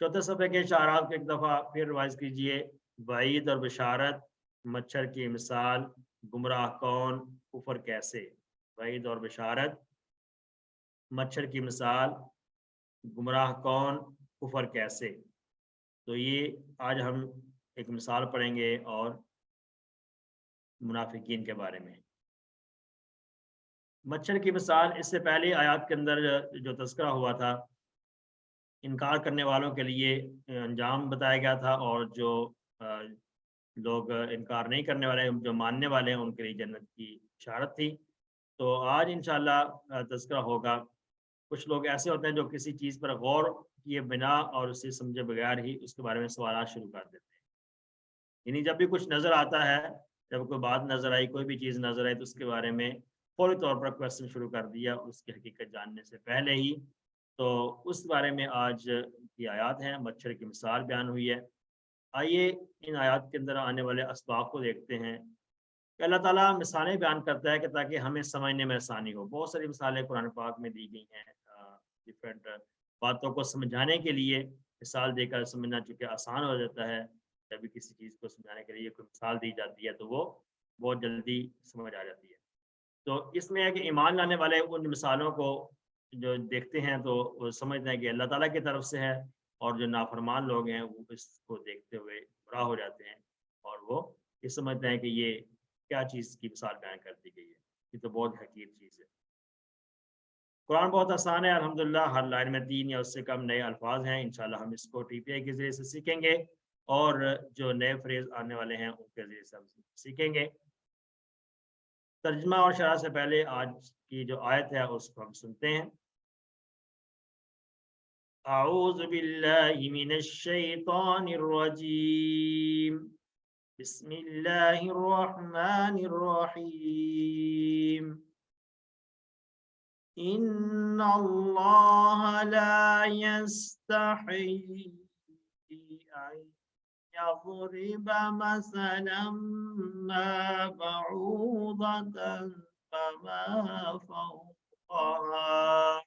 چوتھے صفحے کے اشارات کو ایک دفعہ پھر ریوائز کیجئے۔ وعید اور بشارت، مچھر کی مثال، گمراہ کون، کفر کیسے۔ وعید اور بشارت، مچھر کی مثال، گمراہ کون، کفر کیسے۔ تو یہ آج ہم ایک مثال پڑھیں گے اور منافقین کے بارے میں۔ مچھر کی مثال، اس سے پہلے آیات کے اندر جو تذکرہ ہوا تھا، انکار کرنے والوں کے لیے انجام بتایا گیا تھا، اور جو لوگ انکار نہیں کرنے والے، جو ماننے والے ہیں، ان کے لیے جنت کی اشارت تھی۔ تو آج انشاءاللہ تذکرہ ہوگا۔ کچھ لوگ ایسے ہوتے ہیں جو کسی چیز پر غور کیے بنا اور اسے سمجھے بغیر ہی اس کے بارے میں سوالات شروع کر دیتے ہیں۔ یعنی جب بھی کچھ نظر آتا ہے، جب کوئی بات نظر آئی، کوئی بھی چیز نظر آئی، تو اس کے بارے میں فوری طور پر کویسچن شروع کر دیا اس کی حقیقت جاننے سے پہلے ہی۔ تو اس بارے میں آج کی آیات ہیں، مچھر کی مثال بیان ہوئی ہے۔ آئیے ان آیات کے اندر آنے والے اسباق کو دیکھتے ہیں کہ اللہ تعالیٰ مثالیں بیان کرتا ہے کہ تاکہ ہمیں سمجھنے میں آسانی ہو۔ بہت ساری مثالیں قرآن پاک میں دی گئی ہیں، ڈفرینٹ باتوں کو سمجھانے کے لیے مثال دے کر سمجھنا چونکہ آسان ہو جاتا ہے۔ جب بھی کسی چیز کو سمجھانے کے لیے کوئی مثال دی جاتی ہے تو وہ بہت جلدی سمجھ آ جاتی ہے۔ تو اس میں ہے کہ ایمان لانے والے ان مثالوں کو جو دیکھتے ہیں تو وہ سمجھتے ہیں کہ اللہ تعالیٰ کی طرف سے ہے، اور جو نافرمان لوگ ہیں وہ اس کو دیکھتے ہوئے گمراہ ہو جاتے ہیں اور وہ یہ سمجھتے ہیں کہ یہ کیا چیز کی مثال بیان کر دی گئی ہے، یہ تو بہت حقیر چیز ہے۔ قرآن بہت آسان ہے الحمدللہ، ہر لائن میں 3 یا اس سے کم نئے الفاظ ہیں۔ انشاءاللہ ہم اس کو TPI کے ذریعے سے سیکھیں گے، اور جو نئے فریز آنے والے ہیں ان کے ذریعے سے ہم سیکھیں گے۔ ترجمہ اور شرح سے پہلے آج کی جو آیت ہے اس کو ہم سنتے ہیں۔ اعوذ باللہ من الشیطان الرجیم، بسم اللہ الرحمن الرحیم۔ ان اللہ لا يستحی ان يضرب مثلا ما بعوضة فما فوقها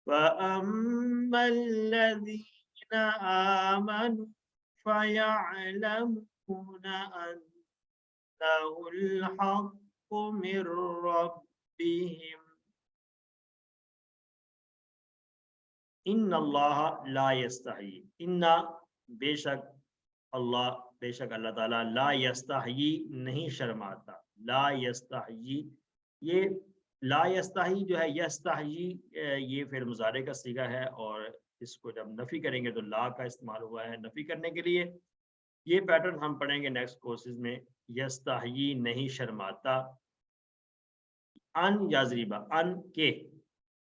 فأما الذين آمنوا فيعلمون أنه الحق من ربهم ان اللہ لا یستحی، ان بے شک اللہ تعالیٰ لا یستحی نہیں شرماتا، لا یستحی، یہ لا یستحی جو ہے، یستحی یہ فعل مضارع کا صیغہ ہے، اور اس کو جب نفی کریں گے تو لا کا استعمال ہوا ہے نفی کرنے کے لیے۔ یہ پیٹرن ہم پڑھیں گے نیکسٹ کورسز میں، یستحی نہیں شرماتا، ان یضربا، ان کے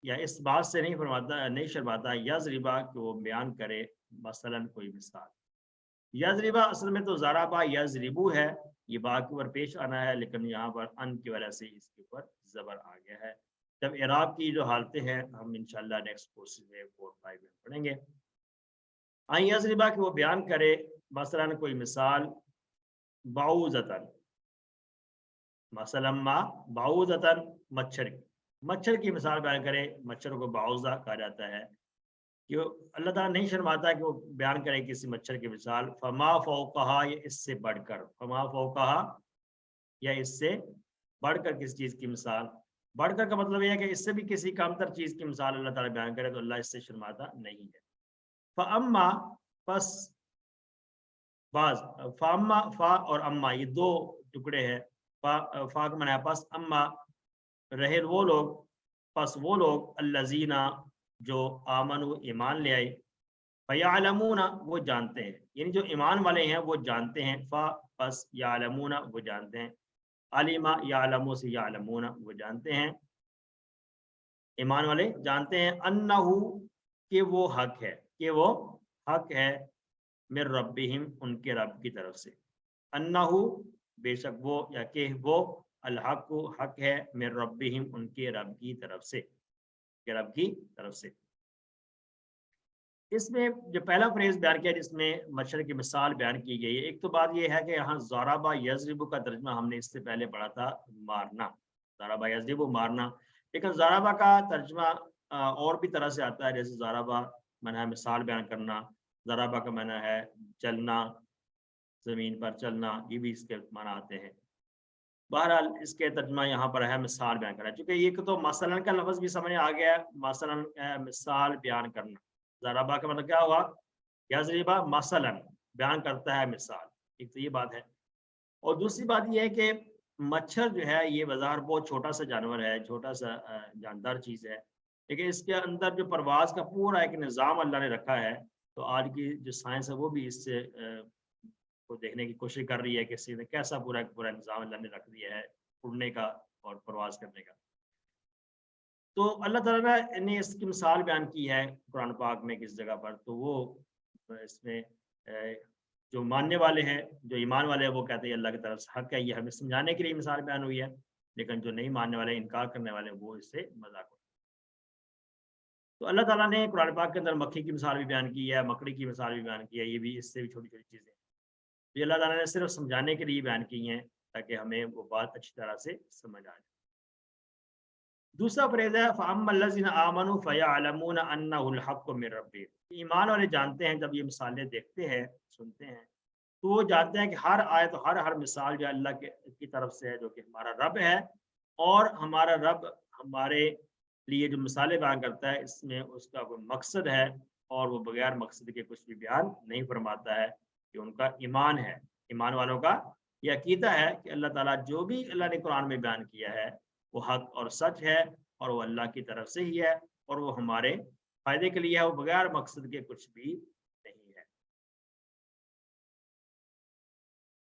یا اس بات سے نہیں فرماتا، نہیں شرماتا، یضربا کہ وہ بیان کرے مثلا کوئی مثال۔ یضربا اصل میں تو ضربا یضربو ہے، یہ با کے اوپر پیش آنا ہے، لیکن یہاں پر ان کی وجہ سے اس کے اوپر زبر آ گیا ہے۔ جب اعراب کی جو حالتیں ہیں ہم انشاءاللہ نیکسٹ کورسز میں 4-5 میں پڑھیں گے۔ ان یضربا کہ وہ بیان کرے مثلا کوئی مثال، بعوضتن، مثلا ما بعوضتن مچھر کی مثال بیان کرے۔ مچھر کو بعوضہ کہا جاتا ہے، کہ اللہ تعالیٰ نہیں شرماتا کہ وہ بیان کرے کسی مچھر کی مثال، فما فوقہا یا اس سے بڑھ کر، فما فوقہا یا اس سے بڑھ کر کسی چیز کی مثال۔ بڑھ کر کا مطلب یہ ہے کہ اس سے بھی کسی کم تر چیز کی مثال اللہ تعالیٰ بیان کرے تو اللہ اس سے شرماتا نہیں ہے۔ فاما پس بعض، فاما فا اور اما یہ 2 ٹکڑے ہیں، فا کا معنی ہے پس، اما رہے وہ لوگ پس وہ لوگ الذین جو آمنو ایمان لے آئے، فیعلمون وہ جانتے ہیں، یعنی جو ایمان والے ہیں وہ جانتے ہیں، پس یعلمون وہ جانتے ہیں، علما یعلمو سے یعلمون وہ جانتے ہیں، ایمان والے جانتے ہیں، انہو کہ وہ حق ہے، کہ وہ حق ہے، من ربہم ان کے رب کی طرف سے، انہو بے شک وہ یا کہ وہ الحق حق ہے، من ربہم ان کے رب کی طرف سے، کہ رب کی طرف سے۔ اس میں جو پہلا فریز بیان کیا جس میں مچھر کی مثال بیان کی گئی ہے، ایک تو بات یہ ہے کہ یہاں ضربہ یضرب کا ترجمہ ہم نے اس سے پہلے پڑھا تھا مارنا، ضربہ یضرب مارنا، لیکن ضربہ کا ترجمہ اور بھی طرح سے آتا ہے، جیسے ضربہ معنی ہے مثال بیان کرنا، ضربہ کا معنی ہے چلنا، زمین پر چلنا، یہ بھی اس کے معنی آتے ہیں۔ بہرحال اس کے ترجمہ یہاں پر ہے مثال بیان کرنا، چونکہ یہ تو مثلاً کا لفظ بھی سمجھ آ گیا ہے، مثلاً مثال بیان کرنا، ضربہ کا مطلب کیا ہوا، یضربہ مثلاً بیان کرتا ہے مثال، ایک تو یہ بات ہے، اور دوسری بات یہ ہے کہ مچھر جو ہے یہ بظاہر بہت چھوٹا سا جانور ہے، چھوٹا سا جاندار چیز ہے، لیکن اس کے اندر جو پرواز کا پورا ایک نظام اللہ نے رکھا ہے، تو آج کی جو سائنس ہے وہ بھی اس سے کو دیکھنے کی کوشش کر رہی ہے کہ اس نے کیسا پورا نظام اللہ نے رکھ دیا ہے اڑنے کا اور پرواز کرنے کا۔ تو اللہ تعالیٰ نے اس کی مثال بیان کی ہے قرآن پاک میں کس جگہ پر، تو وہ اس میں جو ماننے والے ہیں، جو ایمان والے ہیں، وہ کہتے ہیں اللہ کی طرف سے حق ہے، یہ ہمیں سمجھانے کے لیے مثال بیان ہوئی ہے، لیکن جو نہیں ماننے والے، انکار کرنے والے، وہ اس سے مذاق ہوتے ہیں۔ تو اللہ تعالیٰ نے قرآن پاک کے اندر مکھی کی مثال بھی بیان کی ہے، مکڑی کی مثال بھی بیان کی ہے، یہ بھی اس سے بھی چھوٹی چھوٹی چیزیں یہ اللہ تعالیٰ نے صرف سمجھانے کے لیے بیان کی ہیں تاکہ ہمیں وہ بات اچھی طرح سے سمجھ آ جائے۔ دوسرا فریض ہے فَأَمَّا الَّذِينَ آمَنُوا فَيَعْلَمُونَ أَنَّهُ الْحَقُّ مِنْ رَبِّهِمْ، ایمان والے جانتے ہیں، جب یہ مثالیں دیکھتے ہیں، سنتے ہیں، تو وہ جانتے ہیں کہ ہر آیت و ہر مثال جو اللہ کی طرف سے ہے، جو کہ ہمارا رب ہے، اور ہمارا رب ہمارے لیے جو مثالیں بیان کرتا ہے، اس میں اس کا کوئی مقصد ہے، اور وہ بغیر مقصد کے کچھ بھی بیان نہیں فرماتا ہے، کہ ان کا ایمان ہے، ایمان والوں کا یہ عقیدہ ہے کہ اللہ تعالیٰ جو بھی اللہ نے قرآن میں بیان کیا ہے وہ حق اور سچ ہے، اور وہ اللہ کی طرف سے ہی ہے، اور وہ ہمارے فائدے کے لیے ہے، وہ بغیر مقصد کے کچھ بھی نہیں ہے۔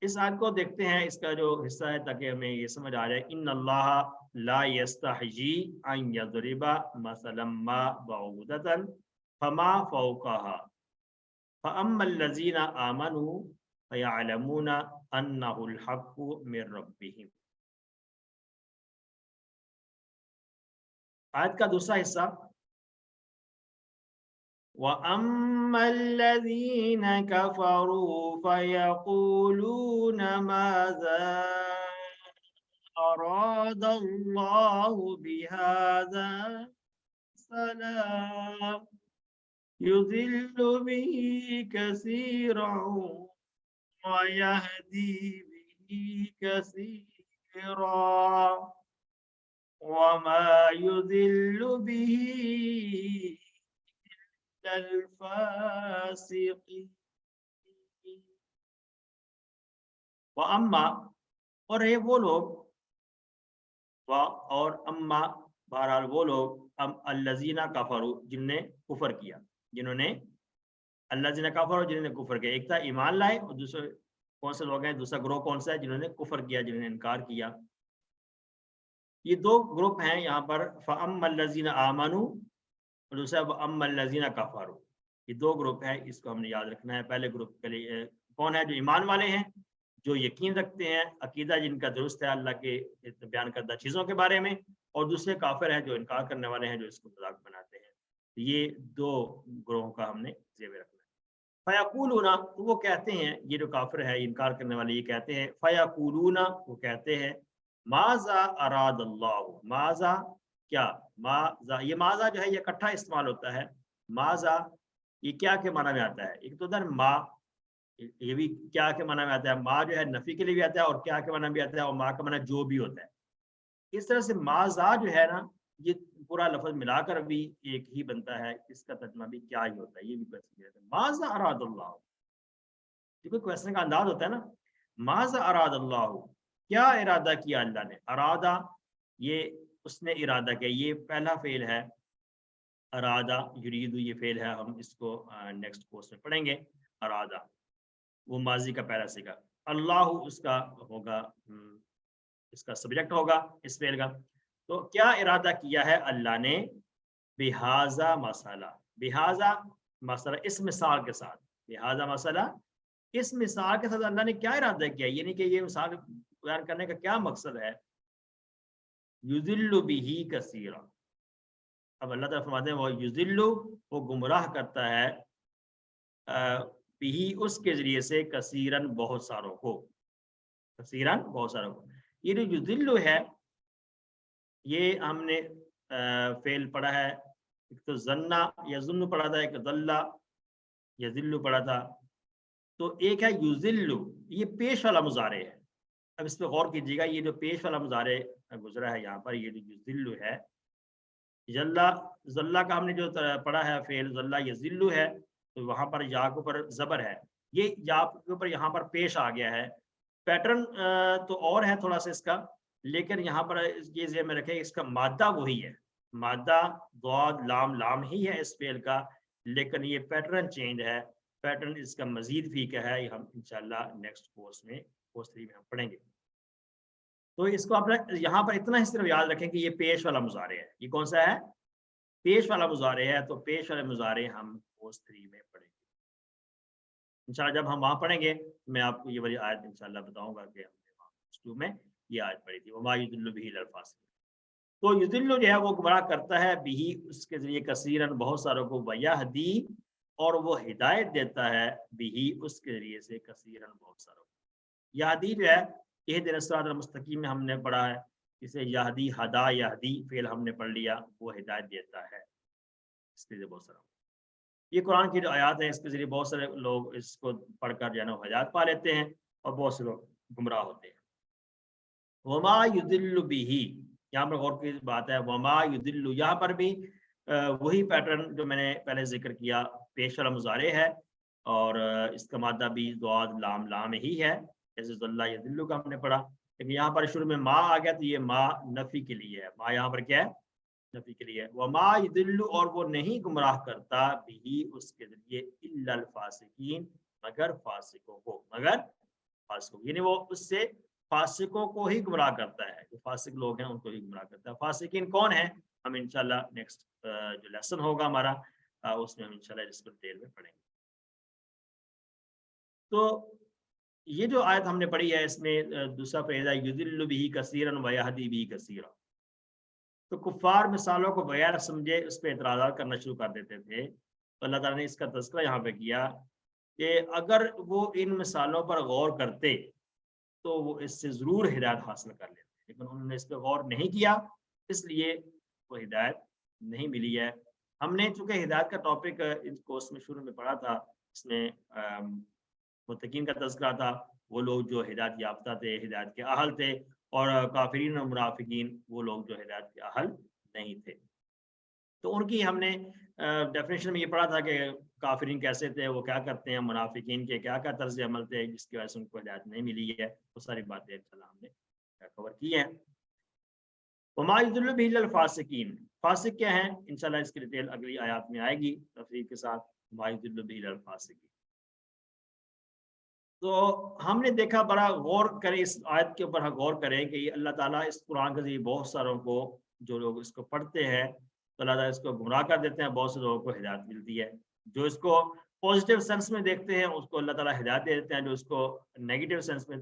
اس آیت کو دیکھتے ہیں، اس کا جو حصہ ہے، تاکہ ہمیں یہ سمجھ آ جائے، ان اللہ لا یستحیی ان یضرب مثلا ما بعودۃ فما فوقها فاما الذین آمنوا فیعلمون انہ الحق من ربہم۔ آیت کا دوسرا حصہ، وَأَمَّا الَّذِينَ كَفَرُوا فَيَقُولُونَ مَاذَا أَرَادَ اللَّهُ بِهَذَا مَثَلًا يُضِلُّ بِهِ كَثِيرًا وَيَهْدِي بِهِ كَثِيرًا وَمَا يُضِلُّ بِهِ الفاسقین۔ وَأَمَّا اور ہے وہ لوگ، اور اما بہرحال وہ لوگ، الذین کفروا جنہوں نے کفر کیا، جنہوں نے الذین کفروا جنہوں نے کفر کیا، ایک تھا ایمان لائے، اور دوسرے کون سے لوگ ہیں، دوسرا گروہ کون سا ہے، جنہوں نے کفر کیا، جنہوں نے انکار کیا۔ یہ دو گروپ ہیں یہاں پر، فَأَمَّا الَّذِينَ آمَنُوا اور دوسرا وَأَمَّا الَّذِينَ كَفَرُوا، یہ دو گروپ ہیں، اس کو ہم نے یاد رکھنا ہے۔ پہلے گروپ کے لیے کون ہے، جو ایمان والے ہیں، جو یقین رکھتے ہیں، عقیدہ جن کا درست ہے اللہ کے بیان کردہ چیزوں کے بارے میں، اور دوسرے کافر ہیں جو انکار کرنے والے ہیں، جو اس کو مذاق بناتے ہیں۔ یہ دو گروہوں کا ہم نے ذہن میں رکھنا ہے۔ فَيَقُولُونَ وہ کہتے ہیں، یہ جو کافر ہے، انکار کرنے والے، یہ کہتے ہیں، فَيَقُولُونَ وہ کہتے ہیں، ماذا اراد اللہ، ماذا کیا، ماذا یہ ماذا جو ہے یہ اکٹھا استعمال ہوتا ہے، ماذا یہ کیا کے معنی میں آتا ہے، ایک تو ما یہ بھی کیا کے معنی میں آتا ہے، ما جو ہے نفی کے لیے بھی آتا ہے، اور کیا کے معنی بھی آتا ہے، اور ما کا معنی جو بھی ہوتا ہے۔ اس طرح سے ماذا جو ہے نا، یہ پورا لفظ ملا کر بھی ایک ہی بنتا ہے، اس کا ترجمہ بھی کیا ہی ہوتا ہے، یہ بھی کوشچن ہے، ماذا اراد اللہ، کیونکہ کوشچن کا انداز ہوتا ہے نا، ماذا اراد اللہ کیا ارادہ کیا اللہ نے، ارادہ یہ اس نے ارادہ کیا، یہ پہلا فعل ہے ارادہ یریدو، یہ فعل ہے، ہم اس کو نیکسٹ کورس میں پڑھیں گے۔ ارادہ وہ ماضی کا پہلا صیغہ، اللہ اس کا ہوگا، اس کا سبجیکٹ ہوگا اس فعل کا۔ تو کیا ارادہ کیا ہے اللہ نے؟ بہذا مسئلہ، بہذا مسئلہ اس مثال کے ساتھ، بہذا مسئلہ اس مثال کے ساتھ اللہ نے کیا ارادہ کیا، یعنی کہ یہ مثال بیان کرنے کا کیا مقصد ہے؟ یذل بہ کثیرا، اب اللہ تعالیٰ فرماتے ہیں وہ یذل، وہ گمراہ کرتا ہے بہ اس کے ذریعے سے کثیرن بہت ساروں کو، کثیرن بہت ساروں کو۔ یہ جو یذل ہے یہ ہم نے فعل پڑھا ہے، ایک تو ظنا یظن پڑھا تھا، ایک ضلع یذل پڑھا تھا، تو ایک ہے یذل، یہ پیش والا مضارع ہے۔ اب اس پہ غور کیجیے گا، یہ جو پیش والا مضارع گزرا ہے یہاں پر، یہ جو یذل ہے، ضلع کا ہم نے جو پڑھا ہے فعل ضلع یذل ہے، تو وہاں پر یا کے اوپر زبر ہے، یہ یا کے اوپر یہاں پر پیش آ گیا ہے۔ پیٹرن تو اور ہے تھوڑا سا اس کا، لیکن یہاں پر یہ ذہن میں رکھے اس کا مادہ وہی ہے، مادہ ضاد لام لام ہی ہے اس فعل کا، لیکن یہ پیٹرن چینج ہے، پیٹرن اس کا مزید فیقہ ہے، یہ ہم انشاءاللہ نیکسٹ کورس میں کورس 3 میں ہم پڑھیں گے۔ تو اس کو آپ یہاں پر اتنا ہی صرف یاد رکھیں کہ یہ پیش والا مضارع ہے، یہ کون سا ہے؟ پیش والا مضارع ہے، تو پیش والے مضارع ہم کورس 3 میں پڑھیں گے انشاءاللہ۔ جب ہم وہاں پڑھیں گے میں آپ کو یہ والی آیت انشاءاللہ بتاؤں گا کہ ہم نے وہاں کورس 2 میں یہ آیت پڑھی تھی، وما یضل بہ الا الفاسقین۔ تو یضل جو ہے وہ گمراہ کرتا ہے بہ اس کے ذریعے کثیرن بہت ساروں کو، ویہدی اور وہ ہدایت دیتا ہے بہ اس کے ذریعے سے کثیرن بہت ساروں کو۔ یہدی جو ہے اہدنا الصراط المستقیم میں ہم نے پڑھا ہے، اسے یہدی ہدا یہدی فعل ہم نے پڑھ لیا، وہ ہدایت دیتا ہے اس کے ذریعے بہت ساروں کو۔ یہ قرآن کی جو آیات ہیں اس کے ذریعے بہت سارے لوگ اس کو پڑھ کر جو ہے نا ہدایت پا لیتے ہیں، اور بہت سے لوگ گمراہ ہوتے ہیں۔ وما یضل بہ، یہاں پر غور کی بات ہے، وما یضل، یہاں پر بھی وہی پیٹرن جو میں نے پہلے ذکر کیا، پیش والا مضارع ہے، اور اس کا مادہ بھی ضاد لام لام ہی ہے، جیسے ذلہ یذل کا ہم نے پڑھا، لیکن یہاں پر شروع میں ما آ گیا تو یہ ما نفی کے لیے ہے، ما یہاں پر کیا ہے؟ نفی کے لیے۔ وما یضل، اور وہ نہیں گمراہ کرتا بھی اس کے ذریعے الا الفاسقین، مگر فاسقوں کو، مگر فاسقوں، یعنی وہ اس سے فاسقوں کو ہی گمراہ کرتا ہے، جو فاسق لوگ ہیں ان کو ہی گمراہ کرتا ہے۔ فاسقین کون ہیں؟ ہم انشاءاللہ نیکسٹ جو لیسن ہوگا ہمارا اس میں ہم انشاءاللہ اس کو ڈیٹیل میں پڑھیں گے۔ تو یہ جو آیت ہم نے پڑھی ہے اس میں دوسرا فائدہ یضل بہ کثیرا ویہدی بہ کثیرا، تو کفار مثالوں کو بغیر سمجھے اس پہ اعتراضات کرنا شروع کر دیتے تھے، تو اللہ تعالیٰ نے اس کا تذکرہ یہاں پہ کیا کہ اگر وہ ان مثالوں پر غور کرتے تو وہ اس سے ضرور ہدایت حاصل کر لیتے، لیکن انہوں نے اس پہ غور نہیں کیا، اس لیے وہ ہدایت نہیں ملی ہے۔ ہم نے چونکہ ہدایت کا ٹاپک اس کورس میں شروع میں پڑھا تھا، اس میں متقین کا تذکرہ تھا، وہ لوگ جو ہدایت یافتہ تھے، ہدایت کے اہل تھے، اور کافرین اور منافقین وہ لوگ جو ہدایت کے اہل نہیں تھے۔ تو ان کی ہم نے ڈیفینیشن میں یہ پڑھا تھا کہ کافرین کیسے تھے، وہ کیا کرتے ہیں، منافقین کے کیا کیا طرز عمل تھے جس کی وجہ سے ان کو ہدایت نہیں ملی ہے، وہ ساری باتیں انشاءاللہ ہم نے کور کی ہیں۔ وما یضل بہ الا الفاسقین، فاسق کیا ہیں انشاءاللہ اس کی ڈیٹیل اگلی آیات میں آئے گی تفصیل کے ساتھ۔ وما یضل بہ الا الفاسقین، تو ہم نے دیکھا، بڑا غور کریں اس آیت کے اوپر، غور کریں کہ یہ اللہ تعالیٰ اس قرآن کے ذریعے بہت ساروں کو، جو لوگ اس کو پڑھتے ہیں تو اللہ تعالیٰ اس کو گمراہ کر دیتے ہیں، بہت سے لوگوں کو ہدایت ملتی ہے۔ جو اس کو پازیٹیو سینس میں دیکھتے ہیں اس کو اللہ تعالیٰ ہدایت دے دیتے ہیں، جو اس کو نیگیٹو سینس میں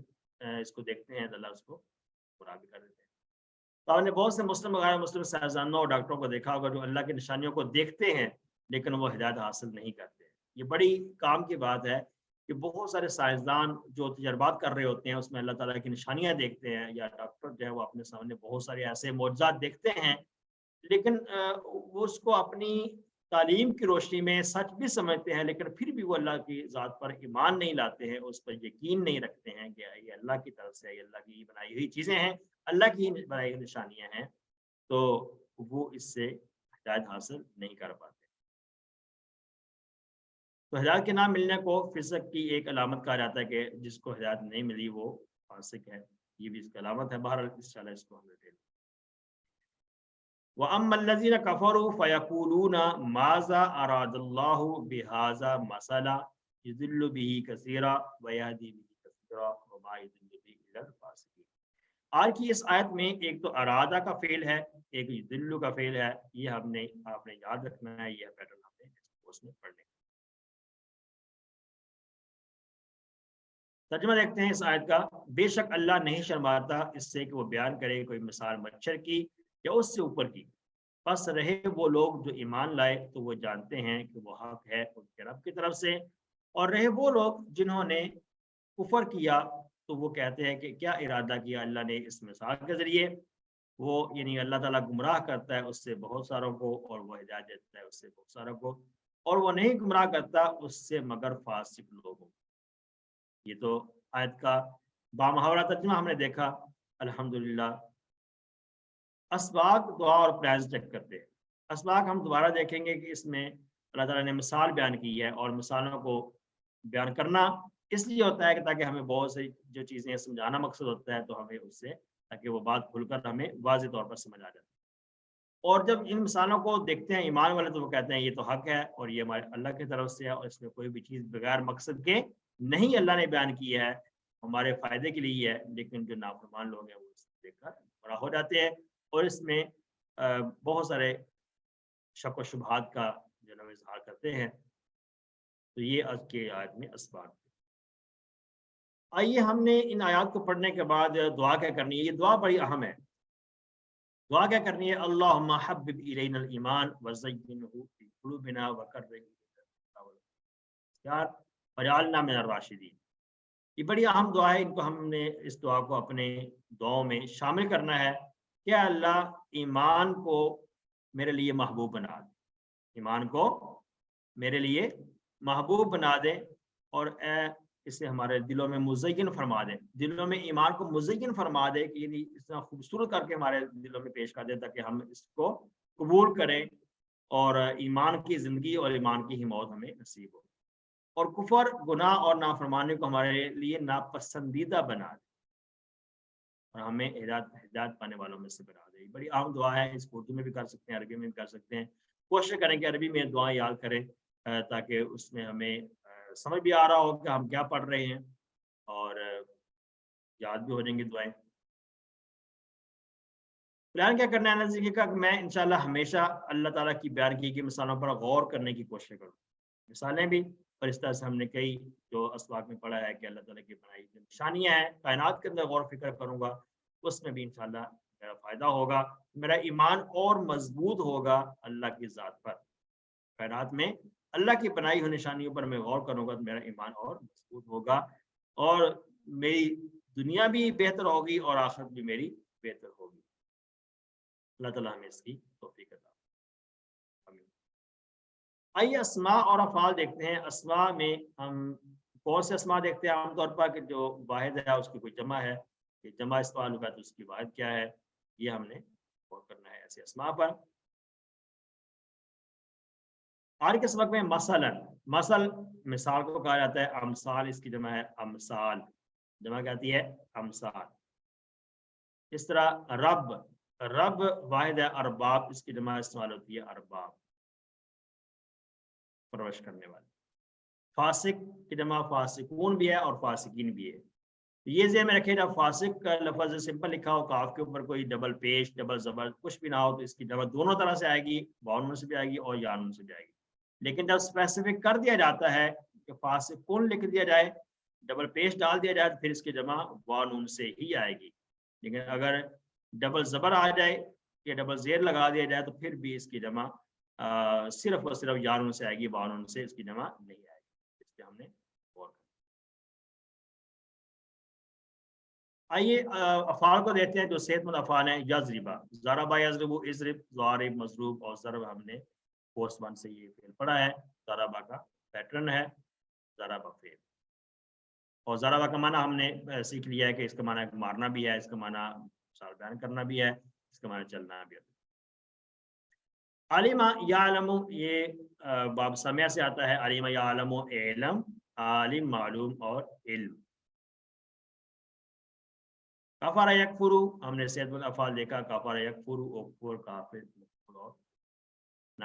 اس کو دیکھتے ہیں تو اللہ اس کو گمراہ بھی کر دیتے ہیں۔ تو آپ نے بہت سے مسلم وغیرہ مسلم سائنسدانوں اور ڈاکٹروں کو دیکھا ہوگا جو اللہ کی نشانیوں کو دیکھتے ہیں لیکن وہ ہدایت حاصل نہیں کرتے۔ یہ بڑی کام کی بات ہے کہ بہت سارے سائنسدان جو تجربات کر رہے ہوتے ہیں اس میں اللہ تعالیٰ کی نشانیاں دیکھتے ہیں، یا ڈاکٹر جو ہے وہ اپنے سامنے بہت سارے ایسے معجزات دیکھتے ہیں، لیکن وہ اس کو اپنی تعلیم کی روشنی میں سچ بھی سمجھتے ہیں، لیکن پھر بھی وہ اللہ کی ذات پر ایمان نہیں لاتے ہیں، اس پر یقین نہیں رکھتے ہیں کہ یہ اللہ کی طرف سے، یہ اللہ کی بنائی ہوئی چیزیں ہیں، اللہ کی بنائی ہوئی نشانیاں ہیں، تو وہ اس سے ہدایت حاصل نہیں کر پاتے۔ تو ہدایت کے نام ملنے کو فسق کی ایک علامت کہا جاتا ہے، کہ جس کو ہدایت نہیں ملی وہ فاسق ہے، یہ بھی اس کی علامت ہے۔ بہرحال انشاءاللہ اس کو ہم وَأَمَّا الَّذِينَ كَفَرُوا فَيَقُولُونَ مَاذَا أَرَادَ اللَّهُ بِهَذَا مَثَلًا يُضِلُّ بِهِ كَثِيرًا وَيَهْدِي بِهِ كَثِيرًا وَمَا يُضِلُّ بِهِ إِلَّا الْفَاسِقِينَ۔ آج کی اس آیت میں ایک تو ارادہ کا فعل ہے، ایک یضل کا فعل ہے، یہ آپ نے یاد رکھنا ہے، یہ پیٹرن ہم نے اس میں پڑھنے کا۔ ترجمہ دیکھتے ہیں اس آیت کا۔ بے شک اللہ نہیں شرماتا اس سے کہ وہ بیان کرے کوئی مثال مچھر کی یا اس سے اوپر کی، پس رہے وہ لوگ جو ایمان لائے تو وہ جانتے ہیں کہ وہ حق ہے ان کے رب کی طرف سے، اور رہے وہ لوگ جنہوں نے کفر کیا تو وہ کہتے ہیں کہ کیا ارادہ کیا اللہ نے اس مثال کے ذریعے۔ وہ یعنی اللہ تعالیٰ گمراہ کرتا ہے اس سے بہت ساروں کو، اور وہ ہدایت دیتا ہے اس سے بہت ساروں کو، اور وہ نہیں گمراہ کرتا اس سے مگر فاسق لوگوں کو۔ یہ تو آیت کا بامحاورہ ترجمہ ہم نے دیکھا۔ الحمدللہ اسباق دعا اور پلانز چیک کرتے ہیں۔ اسباق ہم دوبارہ دیکھیں گے کہ اس میں اللہ تعالیٰ نے مثال بیان کی ہے، اور مثالوں کو بیان کرنا اس لیے ہوتا ہے کہ تاکہ ہمیں بہت سی جو چیزیں سمجھانا مقصد ہوتا ہے تو ہمیں اس سے تاکہ وہ بات کھل کر ہمیں واضح طور پر سمجھ آ جائے۔ اور جب ان مثالوں کو دیکھتے ہیں ایمان والے تو وہ کہتے ہیں یہ تو حق ہے اور یہ ہمارے اللہ کی طرف سے ہے، اور اس میں کوئی بھی چیز بغیر مقصد کے نہیں اللہ نے بیان کی ہے، ہمارے فائدے کے لیے ہے۔ لیکن جو نافرمان لوگ ہیں وہ اس کو دیکھ کر گمراہ ہو جاتے ہیں، اور اس میں بہت سارے شک و شبہات کا جو ہے اظہار کرتے ہیں۔ تو یہ آج کے آیت میں اسباب۔ آئیے ہم نے ان آیات کو پڑھنے کے بعد دعا کیا کرنی ہے۔ یہ دعا بڑی اہم ہے۔ دعا کیا کرنی ہے؟ اللہم حبب الینا الایمان وزینہ فی قلوبنا وکرہ الینا الصلاۃ وجعلنا من الراشدین۔ یہ بڑی اہم دعا ہے، ان کو ہم نے اس دعا کو اپنے دعاؤں میں شامل کرنا ہے۔ کیا اللہ ایمان کو میرے لیے محبوب بنا دے، ایمان کو میرے لیے محبوب بنا دے، اور اسے ہمارے دلوں میں مزین فرما دے، دلوں میں ایمان کو مزین فرما دے کہ یعنی اس طرح خوبصورت کر کے ہمارے دلوں میں پیش کر دے تاکہ ہم اس کو قبول کریں، اور ایمان کی زندگی اور ایمان کی ہی موت ہمیں نصیب ہو، اور کفر گناہ اور نافرمانی کو ہمارے لیے ناپسندیدہ بنا دے، اور ہمیں ہدایت پانے والوں میں سے بنا دے۔ بڑی عام دعا ہے، اس کو اردو میں بھی کر سکتے ہیں، عربی میں بھی کر سکتے ہیں۔ کوشش کریں کہ عربی میں دعائیں یاد کریں تاکہ اس میں ہمیں سمجھ بھی آ رہا ہو کہ ہم کیا پڑھ رہے ہیں، اور یاد بھی ہو جائیں گی دعائیں۔ پلان کیا کرنا ہے نزدیکی کا کہ میں انشاءاللہ ہمیشہ اللہ تعالیٰ کی بیان کی گئی مثالوں پر غور کرنے کی کوشش کروں، مثالیں بھی، اور اس طرح سے ہم نے کئی جو اسباق میں پڑھا ہے کہ اللہ تعالیٰ کی بنائی جو نشانیاں ہیں کائنات کے اندر غور و فکر کروں گا، اس میں بھی انشاءاللہ میرا فائدہ ہوگا، میرا ایمان اور مضبوط ہوگا اللہ کی ذات پر۔ کائنات میں اللہ کی بنائی ہوئی نشانیوں پر میں غور کروں گا تو میرا ایمان اور مضبوط ہوگا، اور میری دنیا بھی بہتر ہوگی اور آخرت بھی میری بہتر ہوگی۔ اللہ تعالیٰ ہمیں اس کی توفیق عطا فرمائے۔ آمین۔ آئیے اسماء اور افعال دیکھتے ہیں۔ اسماء میں ہم کون سے اسماء دیکھتے ہیں عام طور پر کہ جو واحد ہے اس کی کوئی جمع ہے، کہ جمع استعمال ہوا تو اس کی واحد کیا ہے، یہ ہم نے غور کرنا ہے ایسے اسماء پر۔ آج کے سبق میں مثل کو کہا جاتا ہے، امثال اس کی جمع ہے امثال، جمع کہتی ہے امثال۔ اس طرح رب واحد ہے، ارباب اس کی جمع استعمال ہوتی ہے ارباب، پرورش کرنے والے۔ فاسق کی جمع فاسقون بھی ہے اور فاسقین بھی ہے۔ یہ ذہن میں رکھے، جب فاسق کا لفظ سمپل لکھا ہو، کاف کے اوپر کوئی ڈبل پیش ڈبل زبر کچھ بھی نہ ہو، تو اس کی جمع دونوں طرح سے آئے گی، واؤ سے بھی آئے گی اور یا نون سے بھی آئے گی۔ لیکن جب اسپیسیفک کر دیا جاتا ہے کہ فاسقون لکھ دیا جائے، ڈبل پیش ڈال دیا جائے، تو پھر اس کی جمع واؤ نون سے ہی آئے گی۔ لیکن اگر ڈبل زبر آ جائے یا ڈبل زیر لگا دیا جائے تو پھر بھی اس کی جمع صرف اور صرف یا نون سے آئے گی، واؤ نون سے اس کی جمع نہیں آئے گی۔ اس پہ ہم نے غور کرنا۔ آئیے افعال کو دیکھتے ہیں جو صحت مند افعال ہیں۔ یضربا، ضربا یضرب، اضرب ضارب مضروب، اور ضرب ہم نے کورس 1 سے یہ فعل پڑھا ہے، ضربا کا پیٹرن ہے ضربا فعل۔ اور ضربا کا معنی ہم نے سیکھ لیا ہے کہ اس کا معنی مارنا بھی ہے، اس کا معنی مثال بیان کرنا بھی ہے، اس کا معنی چلنا بھی ہے۔ علم یعلم، یہ باب سمع سے آتا ہے، علم یعلم علم، عالم معلوم اور علم۔ کفر یکفر، ہم نے صحت مند افعال دیکھا، کفر یکفر، اکفر کافر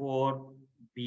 4B।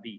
B।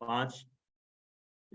5।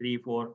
3, 4,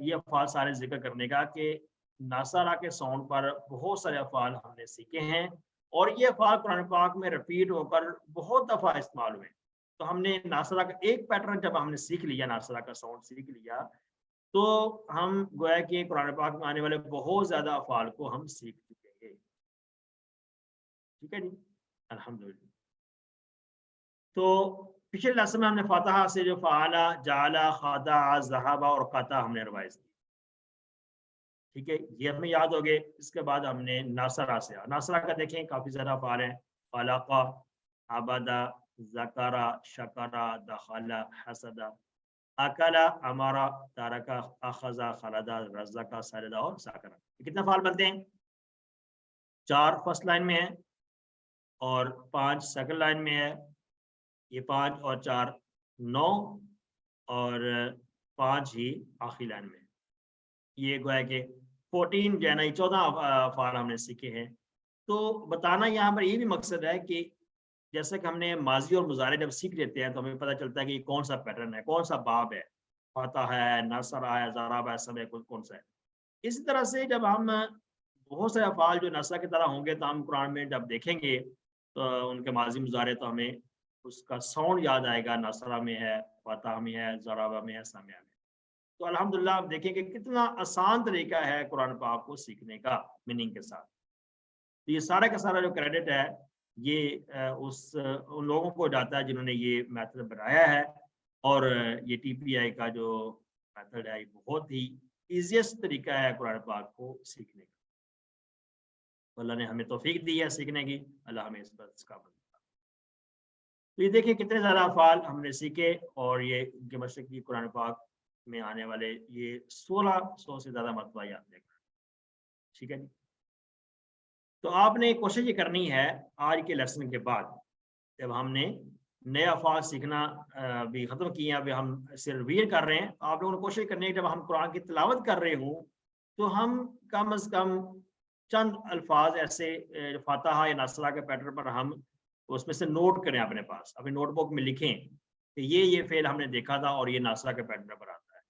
یہ افعال سارے ذکر کرنے کا کہ ناصرہ کے ساؤنڈ پر بہت سارے افعال ہم نے سیکھے ہیں، اور یہ افعال قرآن پاک میں رپیٹ ہو کر بہت دفعہ استعمال ہوئے. تو ہم نے ناصرہ کا ایک پیٹرن جب ہم نے سیکھ لیا، ناصرہ کا ساؤنڈ سیکھ لیا، تو ہم گویا کہ قرآن پاک میں آنے والے بہت زیادہ افعال کو ہم سیکھ چکے ہیں. ٹھیک ہے جی، الحمدللہ. تو پچھلے لیسن میں ہم نے فاتحہ سے جو فعلا، جعلا، خدا، ذہبا اور قطع ہم نے روائز کی. ٹھیک ہے، یہ ہمیں یاد ہو گئے. اس کے بعد ہم نے ناصرہ سے، ناصرہ کا دیکھیں کافی زیادہ افعال ہیں. خلقہ، عبدا، ذکرہ، شکرہ، دخلا، حسدہ، اکلا، امارا، تارکا، اخذا، خلدا، رزقا، سلدا اور ساکرہ. کتنے افعال بنتے ہیں؟ 4 فرسٹ لائن میں ہے اور 5 سیکنڈ لائن میں ہے. یہ 5 اور 4 9 اور 5 ہی آخری لائن میں. یہ گویا کہ 14 جو ہے نا، 14 افعال ہم نے سیکھے ہیں. تو بتانا یہاں پر یہ بھی مقصد ہے کہ جیسا کہ ہم نے ماضی اور مضارع جب سیکھ لیتے ہیں تو ہمیں پتہ چلتا ہے کہ یہ کون سا پیٹرن ہے، کون سا باب ہے. فتح ہے، نصر ہے، ضرب ہے، سب ہے، کون سا ہے. اسی طرح سے جب ہم بہت سے افعال جو نصر کی طرح ہوں گے تو ہم قرآن میں جب دیکھیں گے تو ان کے ماضی مضارع تو ہمیں اس کا ساؤنڈ یاد آئے گا. نصرہ میں ہے، فتح میں ہے، ضربہ میں ہے، سمیہ میں. تو الحمدللہ آپ دیکھیں کہ کتنا آسان طریقہ ہے قرآن پاک کو سیکھنے کا میننگ کے ساتھ. تو یہ سارا کا سارا جو کریڈٹ ہے یہ ان لوگوں کو جاتا ہے جنہوں نے یہ میتھڈ بنایا ہے. اور یہ ٹی پی آئی کا جو میتھڈ ہے یہ بہت ہی ایزیسٹ طریقہ ہے قرآن پاک کو سیکھنے کا. اللہ نے ہمیں توفیق دی ہے سیکھنے کی، اللہ ہمیں اس پر اس کا بندہ. تو یہ دیکھیں کتنے زیادہ افعال ہم نے سیکھے، اور یہ ان کے مشرق کی قرآن پاک میں آنے والے یہ 1600 سے زیادہ مرتبہ یاد دیکھا. ٹھیک ہے جی. تو آپ نے کوشش یہ کرنی ہے آج کے لیسن کے بعد، جب ہم نے نئے افعال سیکھنا بھی ختم کیے ہیں، ابھی ہم اسے ریویژن کر رہے ہیں، آپ لوگوں نے کوشش کرنی ہے جب ہم قرآن کی تلاوت کر رہے ہوں تو ہم کم از کم چند الفاظ ایسے فاتحہ یا ناصرہ کے پیٹرن پر ہم اس میں سے نوٹ کریں، اپنے پاس اپنی نوٹ بک میں لکھیں کہ یہ فعل ہم نے دیکھا تھا اور یہ ناصرہ کے پیٹرن پر آتا ہے.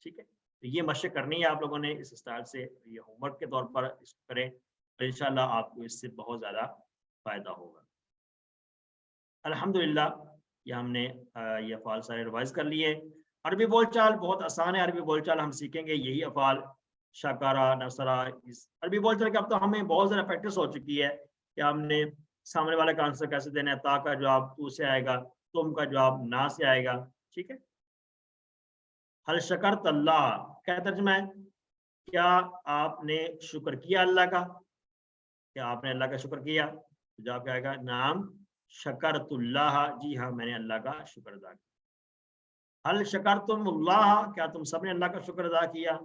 ٹھیک ہے، تو یہ مشق کرنی ہے آپ لوگوں نے اس اسٹائل سے، یہ ہوم ورک کے طور پر اس کو کریں، تو انشاءاللہ آپ کو اس سے بہت زیادہ فائدہ ہوگا. الحمدللہ یہ ہم نے یہ افعال سارے ریوائز کر لیے. عربی بول چال بہت آسان ہے، عربی بول چال ہم سیکھیں گے یہی افعال شکرہ، نصرہ. عربی بول چال کی اب تو ہمیں بہت زیادہ پریکٹس ہو چکی ہے کہ ہم نے سامنے والے کا آنسر کیسے دینا ہے. تا کا جواب تو سے آئے گا، تم کا جواب نا سے آئے گا. ٹھیک ہے. حل شکرت اللہ کیا ترجمہ ہے؟ کیا آپ نے شکر کیا اللہ کا؟ کیا آپ نے اللہ کا شکر کیا؟ جواب کیا آئے گا؟ نعم شکرت اللہ، جی ہاں میں نے اللہ کا شکر ادا کیا. حل شکرتم اللہ، کیا تم سب نے اللہ کا شکر ادا کیا؟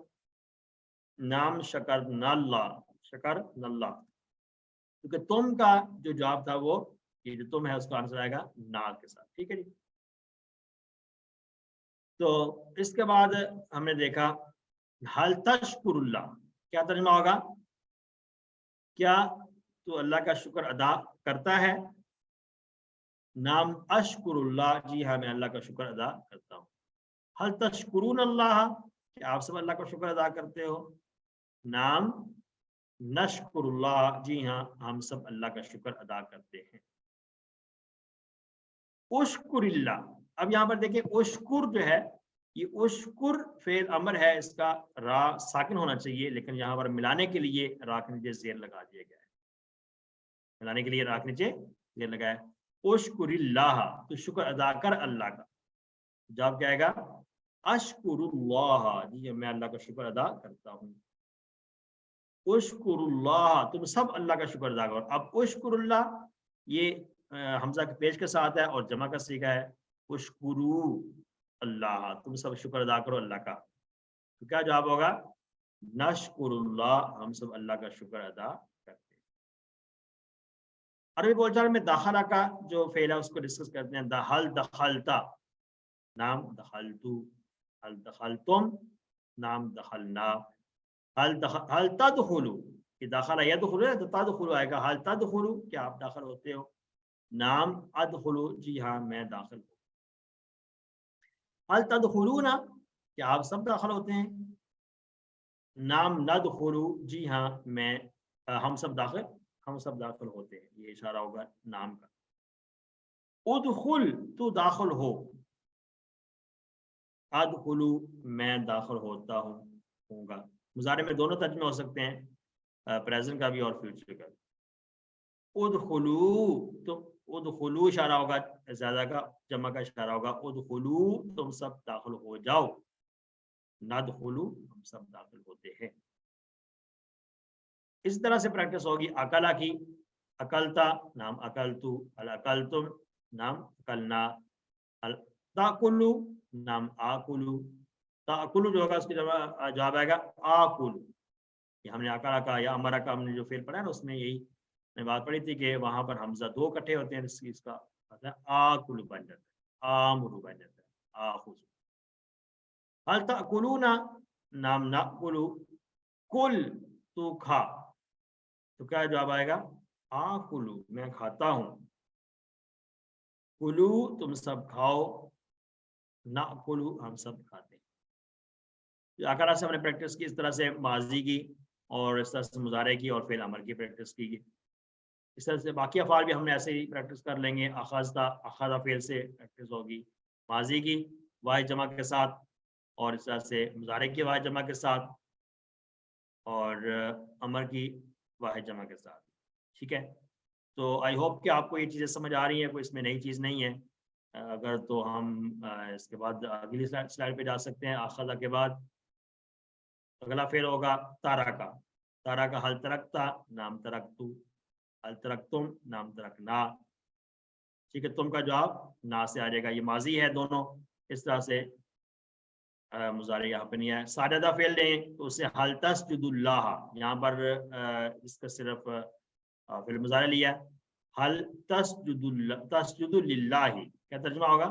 نعم شکرنا اللہ، شکر اللہ. کیونکہ تم کا جو جواب تھا وہ یہ جو تم ہے اس کا آنسر آئے گا نا کے ساتھ. ٹھیک ہے جی. تو اس کے بعد ہم نے دیکھا حل تشکر اللہ، کیا ترجمہ ہوگا؟ کیا تو اللہ کا شکر ادا کرتا ہے؟ نام اشکر اللہ، جی ہاں میں اللہ کا شکر ادا کرتا ہوں. حل تشکرون اللہ، کیا آپ سب اللہ کا شکر ادا کرتے ہو؟ نام نشکر اللہ، جی ہاں ہم سب اللہ کا شکر ادا کرتے ہیں. اشکر اللہ، اب یہاں پر دیکھیں اشکر جو ہے یہ اشکر فعل امر ہے، اس کا را ساکن ہونا چاہیے، لیکن یہاں پر ملانے کے لیے را کے نیچے زیر لگا دیا گیا ہے. ملانے کے لیے را کے نیچے زیر لگایا. اشکر اللہ، تو شکر ادا کر اللہ کا. جواب کیا آئے گا؟ اشکر اللہ، جی میں اللہ کا شکر ادا کرتا ہوں. اشکر اللہ، تم سب اللہ کا شکر ادا کرو. اب اشکر اللہ یہ حمزہ کے پیش کے ساتھ ہے اور جمع کا صیغہ ہے. اشکرو اللہ، تم سب شکر ادا کرو اللہ کا. تو کیا جواب ہوگا؟ نشکر اللہ، ہم سب اللہ کا شکر ادا کرتے ہیں. عربی بول چال میں داخلہ کا جو فعل ہے اس کو ڈسکس کرتے ہیں. دخل دخلتا، نام دخلتو. حل دخلتم، نام دخلنا. حل تدخلو، کہ داخلہ یدخلو ہے تو تدخلو آئے گا. حل تدخلو، کیا آپ داخل ہوتے ہو؟ نام ادخلو، جی ہاں میں داخل ہوں. حل تدخلون، کیا آپ سب داخل ہوتے ہیں؟ نام ندخلو، جی ہاں میں ہم سب داخل ہوتے ہیں، یہ اشارہ ہوگا نام کا۔ ادخل تو داخل ہو، ادخلو میں داخل ہوتا ہوں گا۔ مضارع میں دونوں ترجمے ہو سکتے ہیں، پریزنٹ کا بھی اور فیوچر کا بھی۔ ادخلو تو ادخلو اشارہ ہوگا زیادہ کا، جمع کا اشارہ ہوگا، ادخلو تم سب داخل ہو جاؤ، ندخلو ہم سب داخل ہوتے ہیں۔ اس طرح سے پریکٹس ہوگی اکلا کی، اکلتا نام اکلتو، الاکلتم نام اکلنا، تاکلو نام آکلو، تاکلو جو ہوگا اس کی جواب آئے گا آکلو۔ یہ ہم نے اکلا کا یا امرا کا ہم نے جو فعل پڑھا ہے نا، اس میں یہی میں بات پڑھی تھی کہ وہاں پر حمزہ دو اکٹھے ہوتے ہیں، اس کا مطلب آکلو بن جاتا ہے، آمرو بن جاتا ہے، آخذ۔ ہل تاکلون نام ناکلو، کل تو کھا، تو کیا جواب آئے گا آکلو میں کھاتا ہوں، کلو تم سب کھاؤ، ناکلو ہم سب کھاتے ہیں۔ اکلا سے ہم نے پریکٹس کی، اس طرح سے ماضی کی، اور اس طرح سے مضارع کی اور فعل امر کی پریکٹس کی۔ اس طرح سے باقی افعال بھی ہم نے ایسے ہی پریکٹس کر لیں گے۔ اخذتا، اخذا فعل سے پریکٹس ہوگی، ماضی کی واحد جمع کے ساتھ، اور اس طرح سے مضارع کی واحد جمع کے ساتھ، اور امر کی واحد جمع کے ساتھ، ٹھیک ہے۔ تو آئی ہوپ کہ آپ کو یہ چیزیں سمجھ آ رہی ہیں، کوئی اس میں نئی چیز نہیں ہے۔ اگر تو ہم اس کے بعد اگلی سلائڈ پہ جا سکتے ہیں۔ اخذا کے بعد اگلا فعل ہوگا تارا کا، تارا کا حل ترکتا نام ترکتو، حل ترکتم نام ترکنا، ٹھیک ہے۔ تم کا جواب نا سے آ جائے گا، یہ ماضی ہے دونوں، اس طرح سے مضارع یہاں پہ نہیں ہے۔ ساجدہ فعل لیں تو اسے حل تسجد اللہ، یہاں پر اس کا صرف فعل مضارع لیا، حل تسجد للہ، کیا ترجمہ ہوگا؟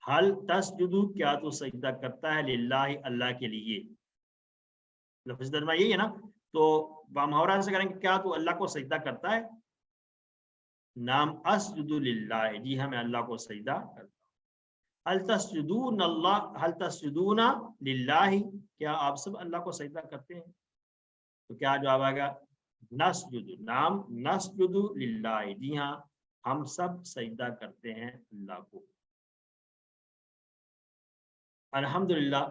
حل تسجد کیا تو سجدہ کرتا ہے، للہ اللہ کے لیے، لفظ ترجمہ یہی ہے نا۔ تو بامحاورہ سے کریں کہ کیا تو اللہ کو سجدہ کرتا ہے، نام اسجد للہ، جی ہاں میں اللہ کو سجدہ کرتا ہوں۔ حل تسجدون اللہ، حل تسجدون للہ، کیا آپ سب اللہ کو سجدہ کرتے ہیں، تو کیا جواب آئے گا نسجد، نام نسجد للہ، جی ہاں ہم سب سجدہ کرتے ہیں اللہ کو۔ الحمدللہ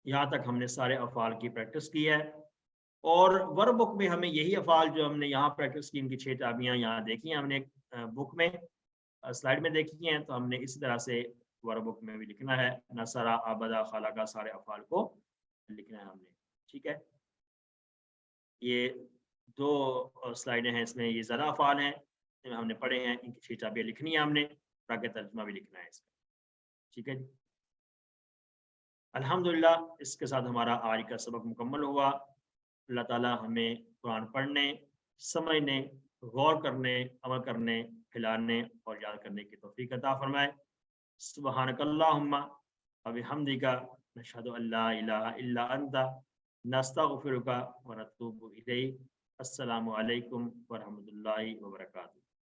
یہاں تک ہم نے سارے افعال کی پریکٹس کی ہے، اور ورک بک میں ہمیں یہی افعال جو ہم نے یہاں پریکٹس کی، ان کی 6 چابیاں یہاں دیکھی ہیں ہم نے بک میں، سلائڈ میں دیکھی ہیں، تو ہم نے اسی طرح سے ورک بک میں بھی لکھنا ہے، نصرہ، عبدہ، خلقہ، سارے افعال کو لکھنا ہے ہم نے، ٹھیک ہے۔ یہ 2 سلائڈیں ہیں، اس میں یہ زیادہ افعال ہیں ہم نے پڑھے ہیں، ان کی 6 چابیاں لکھنی ہیں ہم نے، تاکہ ترجمہ بھی لکھنا ہے اس کا، ٹھیک ہے جی۔ الحمدللہ اس کے ساتھ ہمارا آج کا سبق مکمل ہوا۔ اللہ تعالیٰ ہمیں قرآن پڑھنے، سمجھنے، غور کرنے، عمل کرنے، پھیلانے اور یاد کرنے کی توفیق عطا فرمائے۔ سبحانک اللہم و بحمدک، نشہد ان لا الہ الا انت، نستغفرک و نتوب الیک۔ السلام علیکم ورحمۃ اللہ وبرکاتہ۔